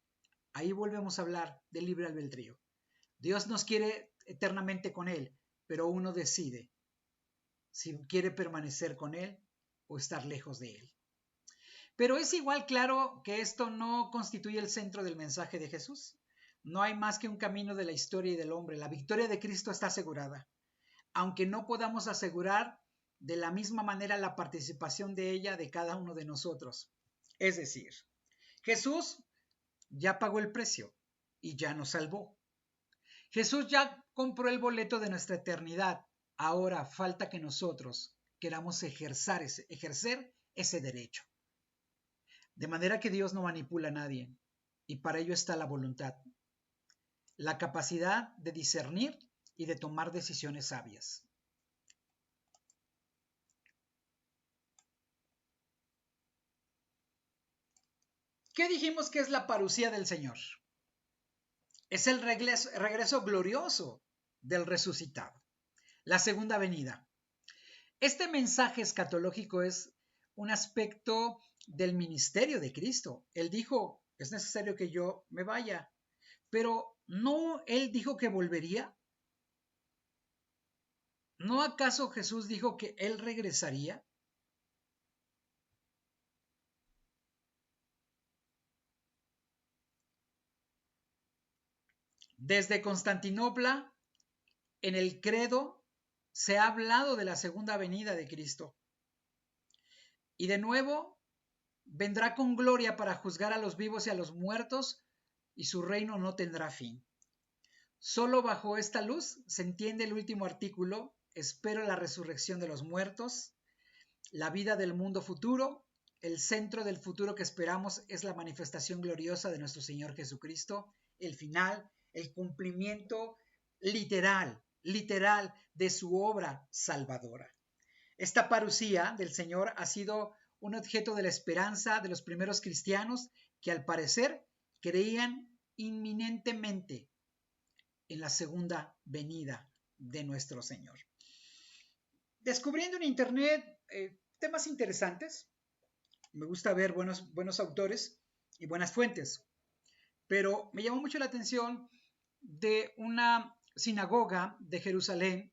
Speaker 2: Ahí volvemos a hablar del libre albedrío. Dios nos quiere eternamente con Él, pero uno decide si quiere permanecer con Él o estar lejos de Él. Pero es igual claro que esto no constituye el centro del mensaje de Jesús. No hay más que un camino de la historia y del hombre. La victoria de Cristo está asegurada, aunque no podamos asegurar de la misma manera la participación de ella de cada uno de nosotros. Es decir, Jesús ya pagó el precio y ya nos salvó. Jesús ya compró el boleto de nuestra eternidad. Ahora falta que nosotros queramos ejercer ese derecho. De manera que Dios no manipula a nadie. y para ello está la voluntad, la capacidad de discernir y de tomar decisiones sabias. ¿Qué dijimos que es la parusía del Señor? Es el regreso glorioso del resucitado, la segunda venida. Este mensaje escatológico es un aspecto del ministerio de Cristo. Él dijo, es necesario que yo me vaya, pero ¿no él dijo que volvería? ¿No acaso Jesús dijo que él regresaría? Desde Constantinopla, en el credo, se ha hablado de la segunda venida de Cristo. Y de nuevo, vendrá con gloria para juzgar a los vivos y a los muertos, y su reino no tendrá fin. Solo bajo esta luz se entiende el último artículo: espero la resurrección de los muertos, la vida del mundo futuro. El centro del futuro que esperamos es la manifestación gloriosa de nuestro Señor Jesucristo, el final, el cumplimiento literal de su obra salvadora. Esta parusía del Señor ha sido un objeto de la esperanza de los primeros cristianos que al parecer creían inminentemente en la segunda venida de nuestro Señor. Descubriendo en internet temas interesantes, me gusta ver buenos autores y buenas fuentes, pero me llamó mucho la atención de una sinagoga de Jerusalén,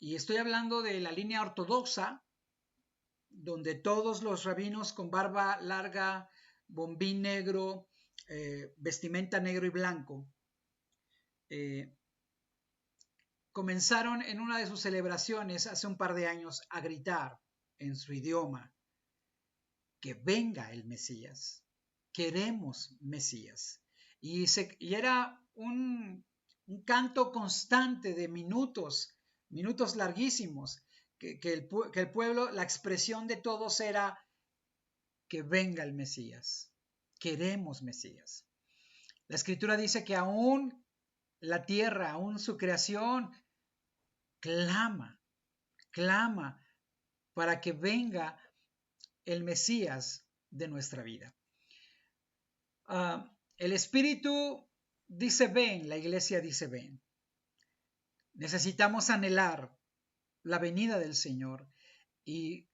Speaker 2: y estoy hablando de la línea ortodoxa, donde todos los rabinos con barba larga, bombín negro, vestimenta negro y blanco, comenzaron en una de sus celebraciones hace un par de años a gritar en su idioma que venga el Mesías, queremos Mesías. Y era un canto constante de minutos larguísimos, que el pueblo, la expresión de todos era que venga el Mesías, queremos Mesías. La Escritura dice que aún la tierra, aún su creación, clama para que venga el Mesías de nuestra vida. El Espíritu dice ven, la iglesia dice ven. Necesitamos anhelar la venida del Señor y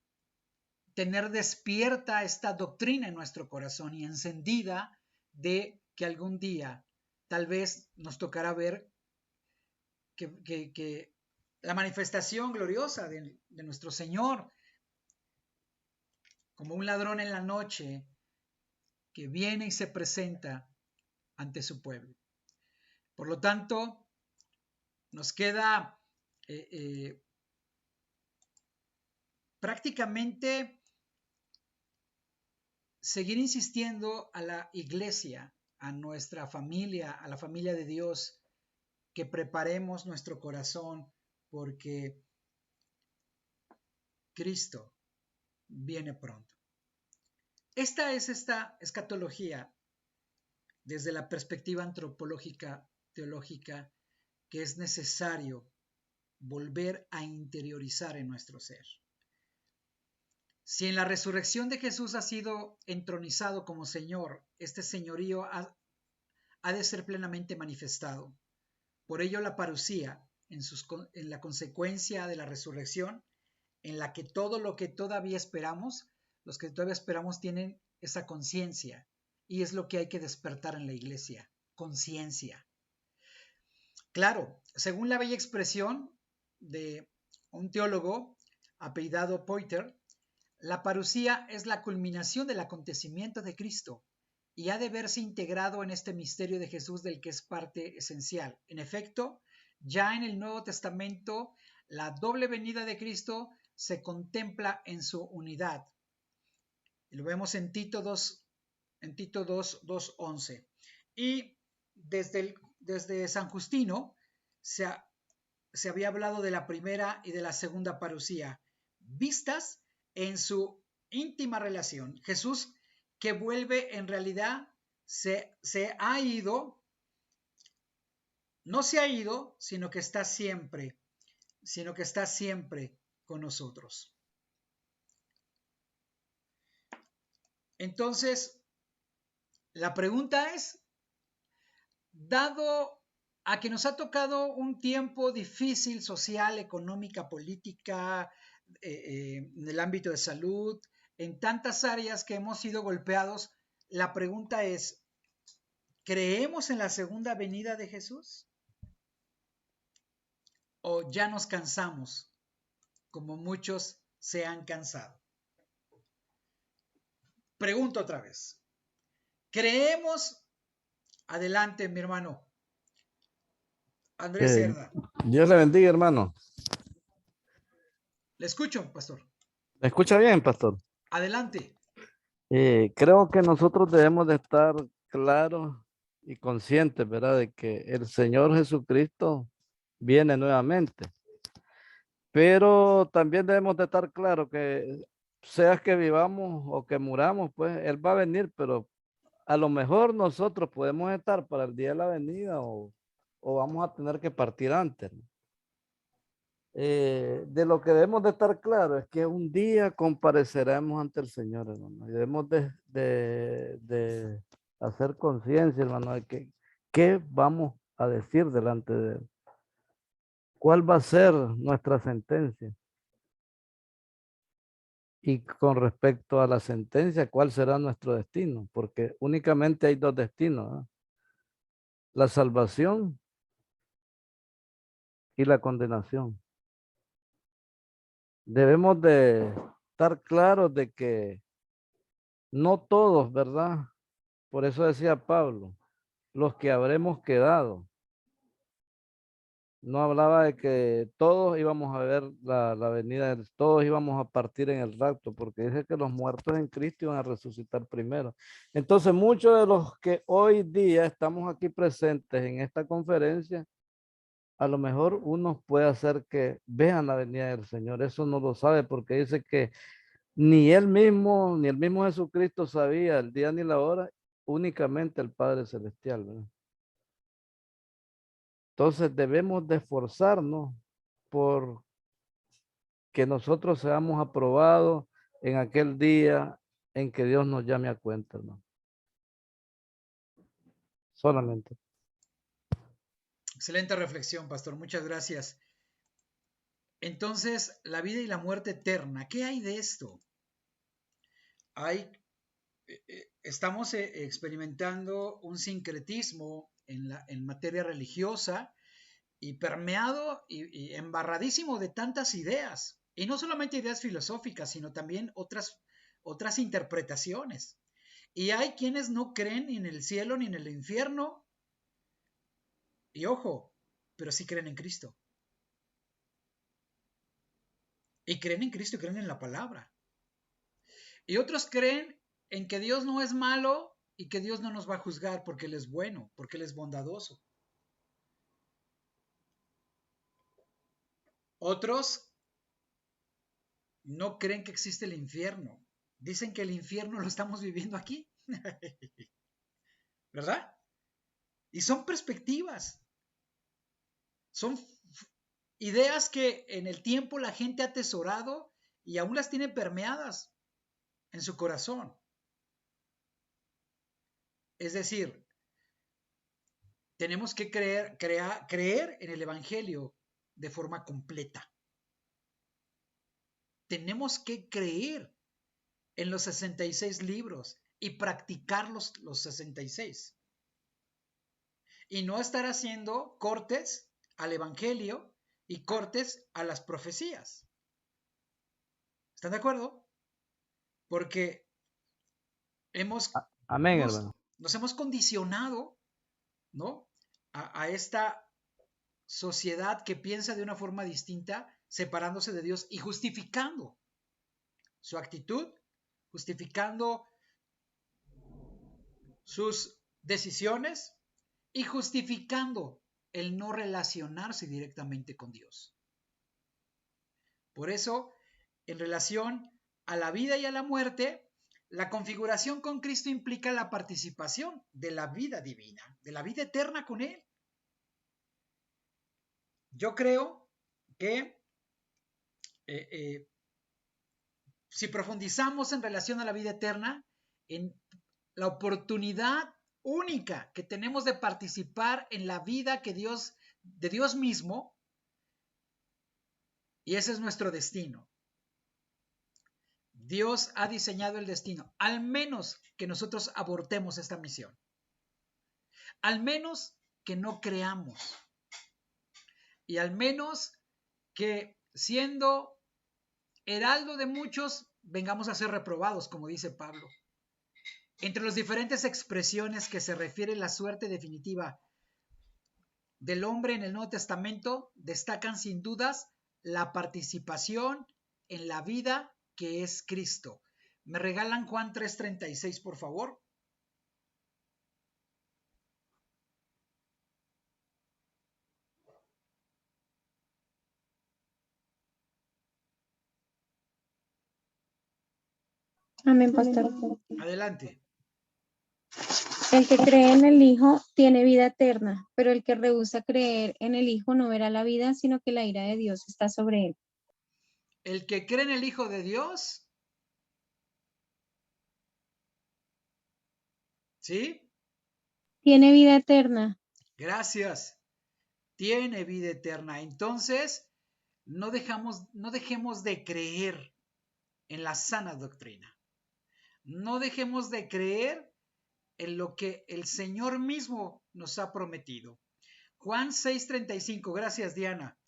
Speaker 2: tener despierta esta doctrina en nuestro corazón y encendida de que algún día tal vez nos tocará ver que la manifestación gloriosa de nuestro Señor, como un ladrón en la noche que viene y se presenta ante su pueblo. Por lo tanto, nos queda prácticamente seguir insistiendo a la iglesia, a nuestra familia, a la familia de Dios, que preparemos nuestro corazón porque Cristo viene pronto. Esta es esta escatología desde la perspectiva antropológica, teológica, que es necesario volver a interiorizar en nuestro ser. Si en la resurrección de Jesús ha sido entronizado como Señor, este señorío ha de ser plenamente manifestado. Por ello la parusía, en la consecuencia de la resurrección, en la que todo lo que todavía esperamos, los que todavía esperamos tienen esa conciencia, y es lo que hay que despertar en la iglesia, conciencia. Claro, según la bella expresión de un teólogo apellidado Poiter, la parusía es la culminación del acontecimiento de Cristo y ha de verse integrado en este misterio de Jesús del que es parte esencial. En efecto, ya en el Nuevo Testamento, la doble venida de Cristo se contempla en su unidad. Lo vemos en Tito 2:11. Y desde San Justino se había hablado de la primera y de la segunda parusía, vistas en su íntima relación. Jesús, que vuelve en realidad se ha ido, no se ha ido, sino que está siempre con nosotros. Entonces, la pregunta es, dado a que nos ha tocado un tiempo difícil social, económica, política, en el ámbito de salud, en tantas áreas que hemos sido golpeados, la pregunta es, ¿creemos en la segunda venida de Jesús? ¿O ya nos cansamos, como muchos se han cansado? Pregunto otra vez. ¿Creemos? Adelante, mi hermano. Andrés Cerda.
Speaker 9: Dios le bendiga, hermano.
Speaker 2: Le escucho, pastor.
Speaker 9: ¿Me escucha bien, pastor?
Speaker 2: Adelante.
Speaker 9: Creo que nosotros debemos de estar claros y conscientes, ¿verdad? De que el Señor Jesucristo viene nuevamente. Pero también debemos de estar claros que sea que vivamos o que muramos, pues Él va a venir, pero a lo mejor nosotros podemos estar para el día de la venida o vamos a tener que partir antes, ¿no? De lo que debemos de estar claros es que un día compareceremos ante el Señor, hermano, y debemos de hacer conciencia, hermano, de que qué vamos a decir delante de Él. ¿Cuál va a ser nuestra sentencia? Y con respecto a la sentencia, ¿cuál será nuestro destino? Porque únicamente hay dos destinos, ¿no? La salvación y la condenación. Debemos de estar claros de que no todos, ¿verdad? Por eso decía Pablo, los que habremos quedado. No hablaba de que todos íbamos a ver la venida, todos íbamos a partir en el rapto, porque dice que los muertos en Cristo iban a resucitar primero. Entonces, muchos de los que hoy día estamos aquí presentes en esta conferencia, a lo mejor uno puede hacer que vean la venida del Señor. Eso no lo sabe porque dice que ni él mismo, ni el mismo Jesucristo sabía el día ni la hora, únicamente el Padre Celestial, ¿verdad? Entonces debemos de esforzarnos por que nosotros seamos aprobados en aquel día en que Dios nos llame a cuenta, ¿no? Solamente.
Speaker 2: Excelente reflexión, pastor. Muchas gracias. Entonces, la vida y la muerte eterna, ¿qué hay de esto? Estamos experimentando un sincretismo en materia religiosa y permeado y embarradísimo de tantas ideas. Y no solamente ideas filosóficas, sino también otras interpretaciones. Y hay quienes no creen ni en el cielo ni en el infierno. Y ojo, pero sí creen en Cristo. Y creen en Cristo y creen en la palabra. Y otros creen en que Dios no es malo y que Dios no nos va a juzgar porque Él es bueno, porque Él es bondadoso. Otros no creen que existe el infierno. Dicen que el infierno lo estamos viviendo aquí. ¿Verdad? Y son perspectivas. Son ideas que en el tiempo la gente ha atesorado y aún las tiene permeadas en su corazón. Es decir, tenemos que creer en el Evangelio de forma completa. Tenemos que creer en los 66 libros y practicar los 66. Y no estar haciendo cortes al Evangelio y cortes a las profecías. ¿Están de acuerdo? Porque
Speaker 9: Amén, hermano.
Speaker 2: Nos hemos condicionado, ¿no? A esta sociedad que piensa de una forma distinta, separándose de Dios y justificando su actitud, justificando sus decisiones y justificando el no relacionarse directamente con Dios. Por eso, en relación a la vida y a la muerte, La configuración con Cristo implica la participación de la vida divina, de la vida eterna con Él. Yo creo que si profundizamos en relación a la vida eterna, en la oportunidad única que tenemos de participar en la vida de Dios mismo, y ese es nuestro destino. Dios ha diseñado el destino, al menos que nosotros abortemos esta misión, al menos que no creamos, y al menos que siendo heraldo de muchos, vengamos a ser reprobados, como dice Pablo. Entre las diferentes expresiones que se refiere la suerte definitiva del hombre en el Nuevo Testamento, destacan sin dudas la participación en la vida que es Cristo. ¿Me regalan Juan 3:36, por favor?
Speaker 4: Amén, pastor.
Speaker 2: Adelante.
Speaker 4: El que cree en el Hijo tiene vida eterna, pero el que rehúsa creer en el Hijo no verá la vida, sino que la ira de Dios está sobre él.
Speaker 2: El que cree en el Hijo de Dios, ¿sí?
Speaker 4: Tiene vida eterna.
Speaker 2: Gracias. Tiene vida eterna. Entonces, no dejemos de creer en la sana doctrina. No dejemos de creer en lo que el Señor mismo nos ha prometido. Juan 6:35, gracias Diana.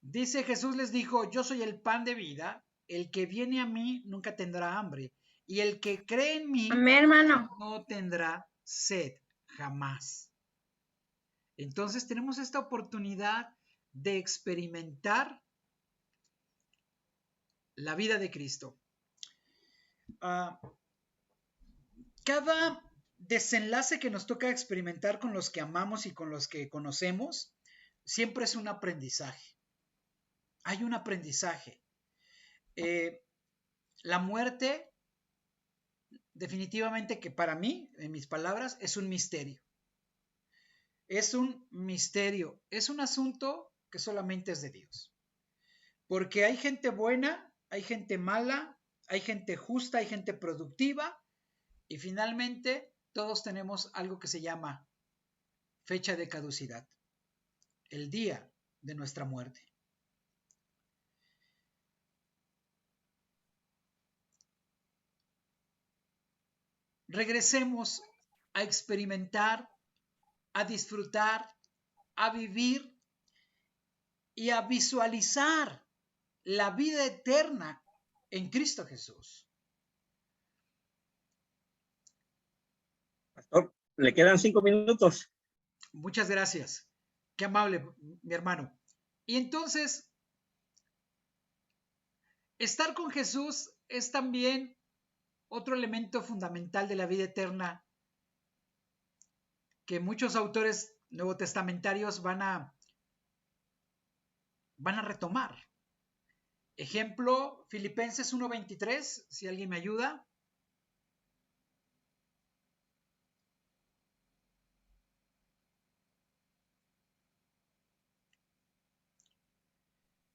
Speaker 2: Dice Jesús les dijo, yo soy el pan de vida, el que viene a mí nunca tendrá hambre, y el que cree en mí
Speaker 8: Amén, hermano.
Speaker 2: no tendrá sed jamás. Entonces tenemos esta oportunidad de experimentar la vida de Cristo. Cada desenlace que nos toca experimentar con los que amamos y con los que conocemos, siempre es un aprendizaje. Hay un aprendizaje. La muerte, definitivamente que para mí, en mis palabras, es un misterio. Es un misterio. Es un asunto que solamente es de Dios. Porque hay gente buena, hay gente mala, hay gente justa, hay gente productiva, y finalmente todos tenemos algo que se llama fecha de caducidad, el día de nuestra muerte. Regresemos a experimentar, a disfrutar, a vivir y a visualizar la vida eterna en Cristo Jesús.
Speaker 1: Pastor, le quedan 5 minutos.
Speaker 2: Muchas gracias. Qué amable, mi hermano. Y entonces, estar con Jesús es también otro elemento fundamental de la vida eterna que muchos autores nuevotestamentarios van a retomar. Ejemplo, Filipenses 1:23, si alguien me ayuda.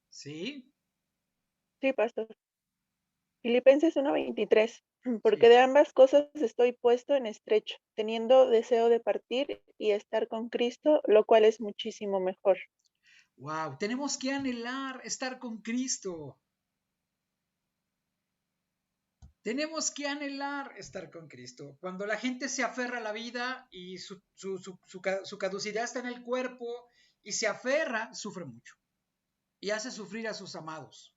Speaker 2: ¿Sí?
Speaker 10: Sí, pastor. Filipenses 1:23. Porque de ambas cosas estoy puesto en estrecho, teniendo deseo de partir y estar con Cristo, lo cual es muchísimo mejor.
Speaker 2: Wow, tenemos que anhelar estar con Cristo. Tenemos que anhelar estar con Cristo. Cuando la gente se aferra a la vida y su caducidad está en el cuerpo y se aferra, sufre mucho y hace sufrir a sus amados.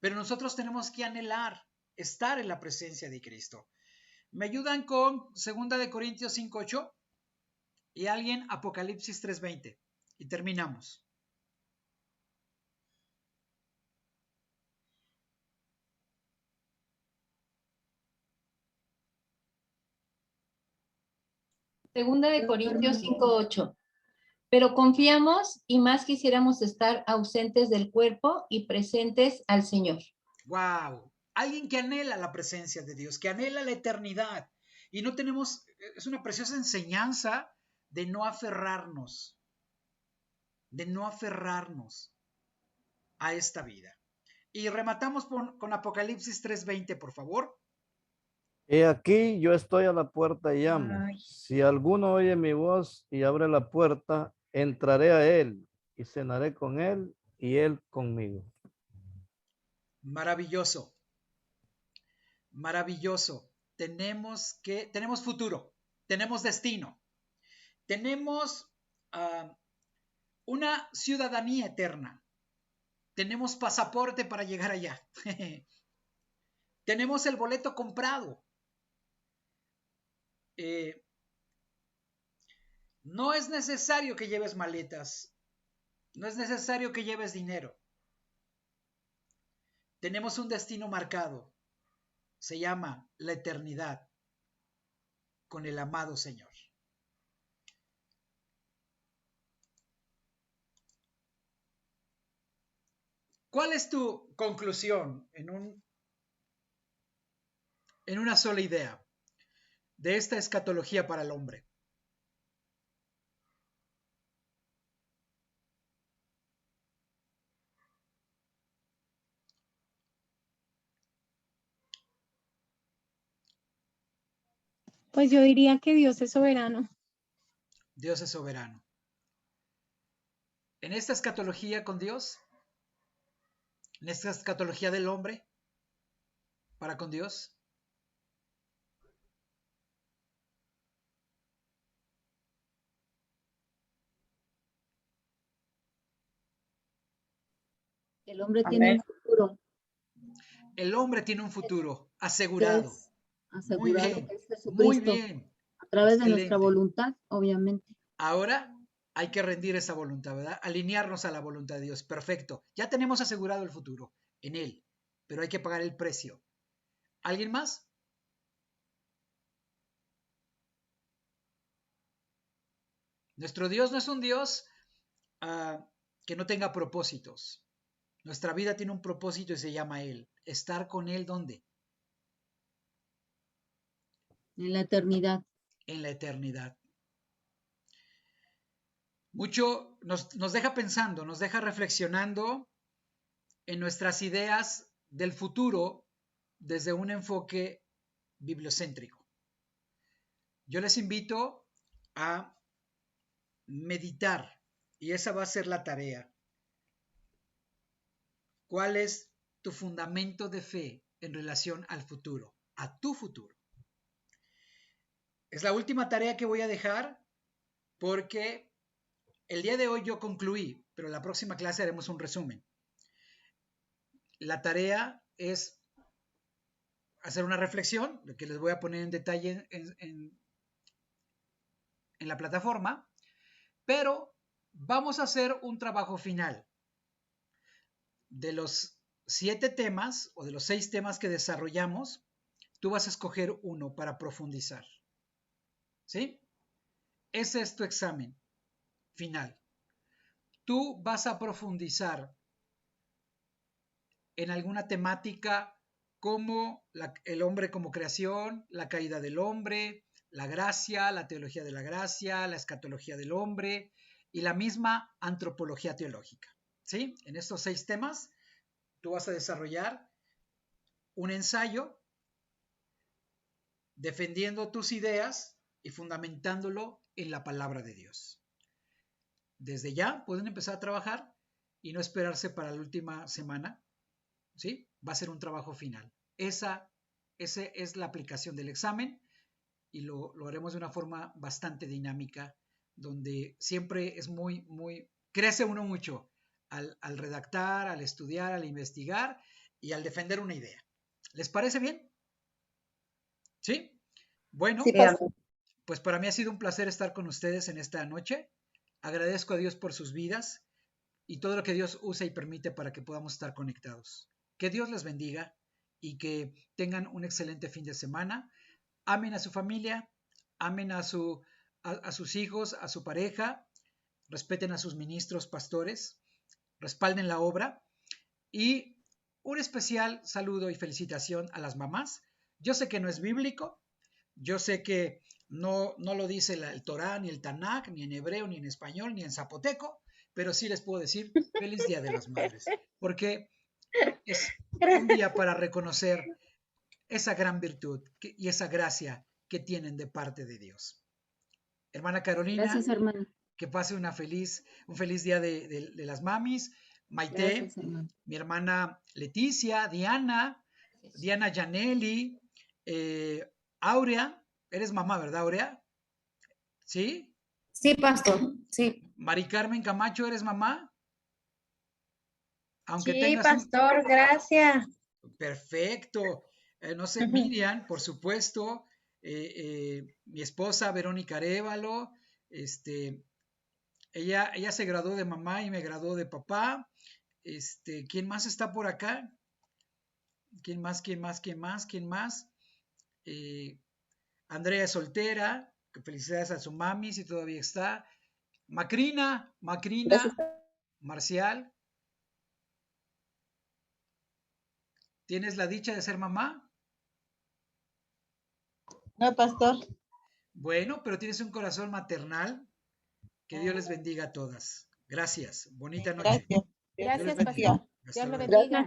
Speaker 2: Pero nosotros tenemos que anhelar estar en la presencia de Cristo. ¿Me ayudan con 2 Corintios 5:8? Y alguien Apocalipsis 3:20. Y terminamos.
Speaker 3: Segunda de Corintios 5:8. Pero confiamos y más quisiéramos estar ausentes del cuerpo y presentes al Señor.
Speaker 2: Wow. Alguien que anhela la presencia de Dios, que anhela la eternidad. Y no tenemos, es una preciosa enseñanza de no aferrarnos a esta vida. Y rematamos con Apocalipsis 3:20, por favor.
Speaker 9: He aquí, yo estoy a la puerta y llamo.
Speaker 4: Ay.
Speaker 9: Si alguno oye mi voz y abre la puerta, entraré a él y cenaré con él y él conmigo.
Speaker 2: Maravilloso. Maravilloso. Tenemos futuro, tenemos destino, tenemos una ciudadanía eterna, tenemos pasaporte para llegar allá, tenemos el boleto comprado. No es necesario que lleves maletas, no es necesario que lleves dinero. Tenemos un destino marcado, se llama la eternidad con el amado Señor. ¿Cuál es tu conclusión en una sola idea de esta escatología para el hombre?
Speaker 12: Pues yo diría que Dios es soberano.
Speaker 2: Dios es soberano. En esta escatología con Dios, en esta escatología del hombre para con Dios,
Speaker 5: El hombre tiene un futuro.
Speaker 2: el hombre tiene un futuro asegurado.
Speaker 5: Es asegurado,
Speaker 2: Muy bien,
Speaker 5: que es Jesucristo,
Speaker 2: muy bien.
Speaker 5: a través de
Speaker 2: Excelente.
Speaker 5: nuestra voluntad, obviamente.
Speaker 2: Ahora hay que rendir esa voluntad, ¿verdad? Alinearnos a la voluntad de Dios. Perfecto. Ya tenemos asegurado el futuro en Él, pero hay que pagar el precio. ¿Alguien más? Nuestro Dios no es un Dios que no tenga propósitos. Nuestra vida tiene un propósito y se llama Él. Estar con Él, ¿dónde?
Speaker 5: En la eternidad.
Speaker 2: En la eternidad. Mucho nos deja pensando, nos deja reflexionando en nuestras ideas del futuro desde un enfoque bibliocéntrico. Yo les invito a meditar y esa va a ser la tarea. ¿Cuál es tu fundamento de fe en relación al futuro, a tu futuro? Es la última tarea que voy a dejar porque el día de hoy yo concluí, pero en la próxima clase haremos un resumen. La tarea es hacer una reflexión, lo que les voy a poner en detalle en la plataforma, pero vamos a hacer un trabajo final. De los 7 temas o de los 6 temas que desarrollamos, tú vas a escoger uno para profundizar. ¿Sí? Ese es tu examen final. Tú vas a profundizar en alguna temática como el hombre como creación, la caída del hombre, la gracia, la teología de la gracia, la escatología del hombre y la misma antropología teológica. ¿Sí? En estos 6 temas, tú vas a desarrollar un ensayo defendiendo tus ideas y fundamentándolo en la palabra de Dios. Desde ya pueden empezar a trabajar y no esperarse para la última semana. ¿Sí? Va a ser un trabajo final. Esa es la aplicación del examen y lo haremos de una forma bastante dinámica, donde siempre es crece uno mucho al redactar, al estudiar, al investigar y al defender una idea. ¿Les parece bien? ¿Sí? Bueno,
Speaker 6: Sí,
Speaker 2: pues para mí ha sido un placer estar con ustedes en esta noche. Agradezco a Dios por sus vidas y todo lo que Dios usa y permite para que podamos estar conectados. Que Dios les bendiga y que tengan un excelente fin de semana. Amen a su familia, amen a sus hijos, a su pareja, respeten a sus ministros, pastores, respalden la obra y un especial saludo y felicitación a las mamás. Yo sé que no es bíblico, yo sé que no lo dice el Torá, ni el Tanakh, ni en hebreo, ni en español, ni en zapoteco, pero sí les puedo decir feliz Día de las Madres, porque es un día para reconocer esa gran virtud y esa gracia que tienen de parte de Dios. Hermana Carolina,
Speaker 5: Gracias, hermano.
Speaker 2: que pase un feliz día de las mamis. Maite,
Speaker 5: Gracias, hermano.
Speaker 2: mi hermana Leticia, Diana Yaneli, Aurea, eres mamá, ¿verdad, Aurea? ¿Sí?
Speaker 13: Sí, pastor, sí.
Speaker 2: Mari Carmen Camacho, ¿eres mamá? Aunque
Speaker 8: Sí,
Speaker 2: tengas
Speaker 8: pastor, gracias.
Speaker 2: Perfecto. No sé, Miriam, por supuesto, mi esposa Verónica Arévalo, ella se graduó de mamá y me graduó de papá. ¿Quién más está por acá? ¿Quién más? Andrea es soltera, felicidades a su mami si todavía está. Macrina, Marcial. ¿Tienes la dicha de ser mamá?
Speaker 13: No, pastor.
Speaker 2: Bueno, pero tienes un corazón maternal. Que Dios les bendiga a todas. Gracias. Bonita noche.
Speaker 7: Gracias,
Speaker 2: Dios les
Speaker 7: pastor.
Speaker 2: bendiga.
Speaker 7: Dios lo
Speaker 2: luego.
Speaker 7: bendiga.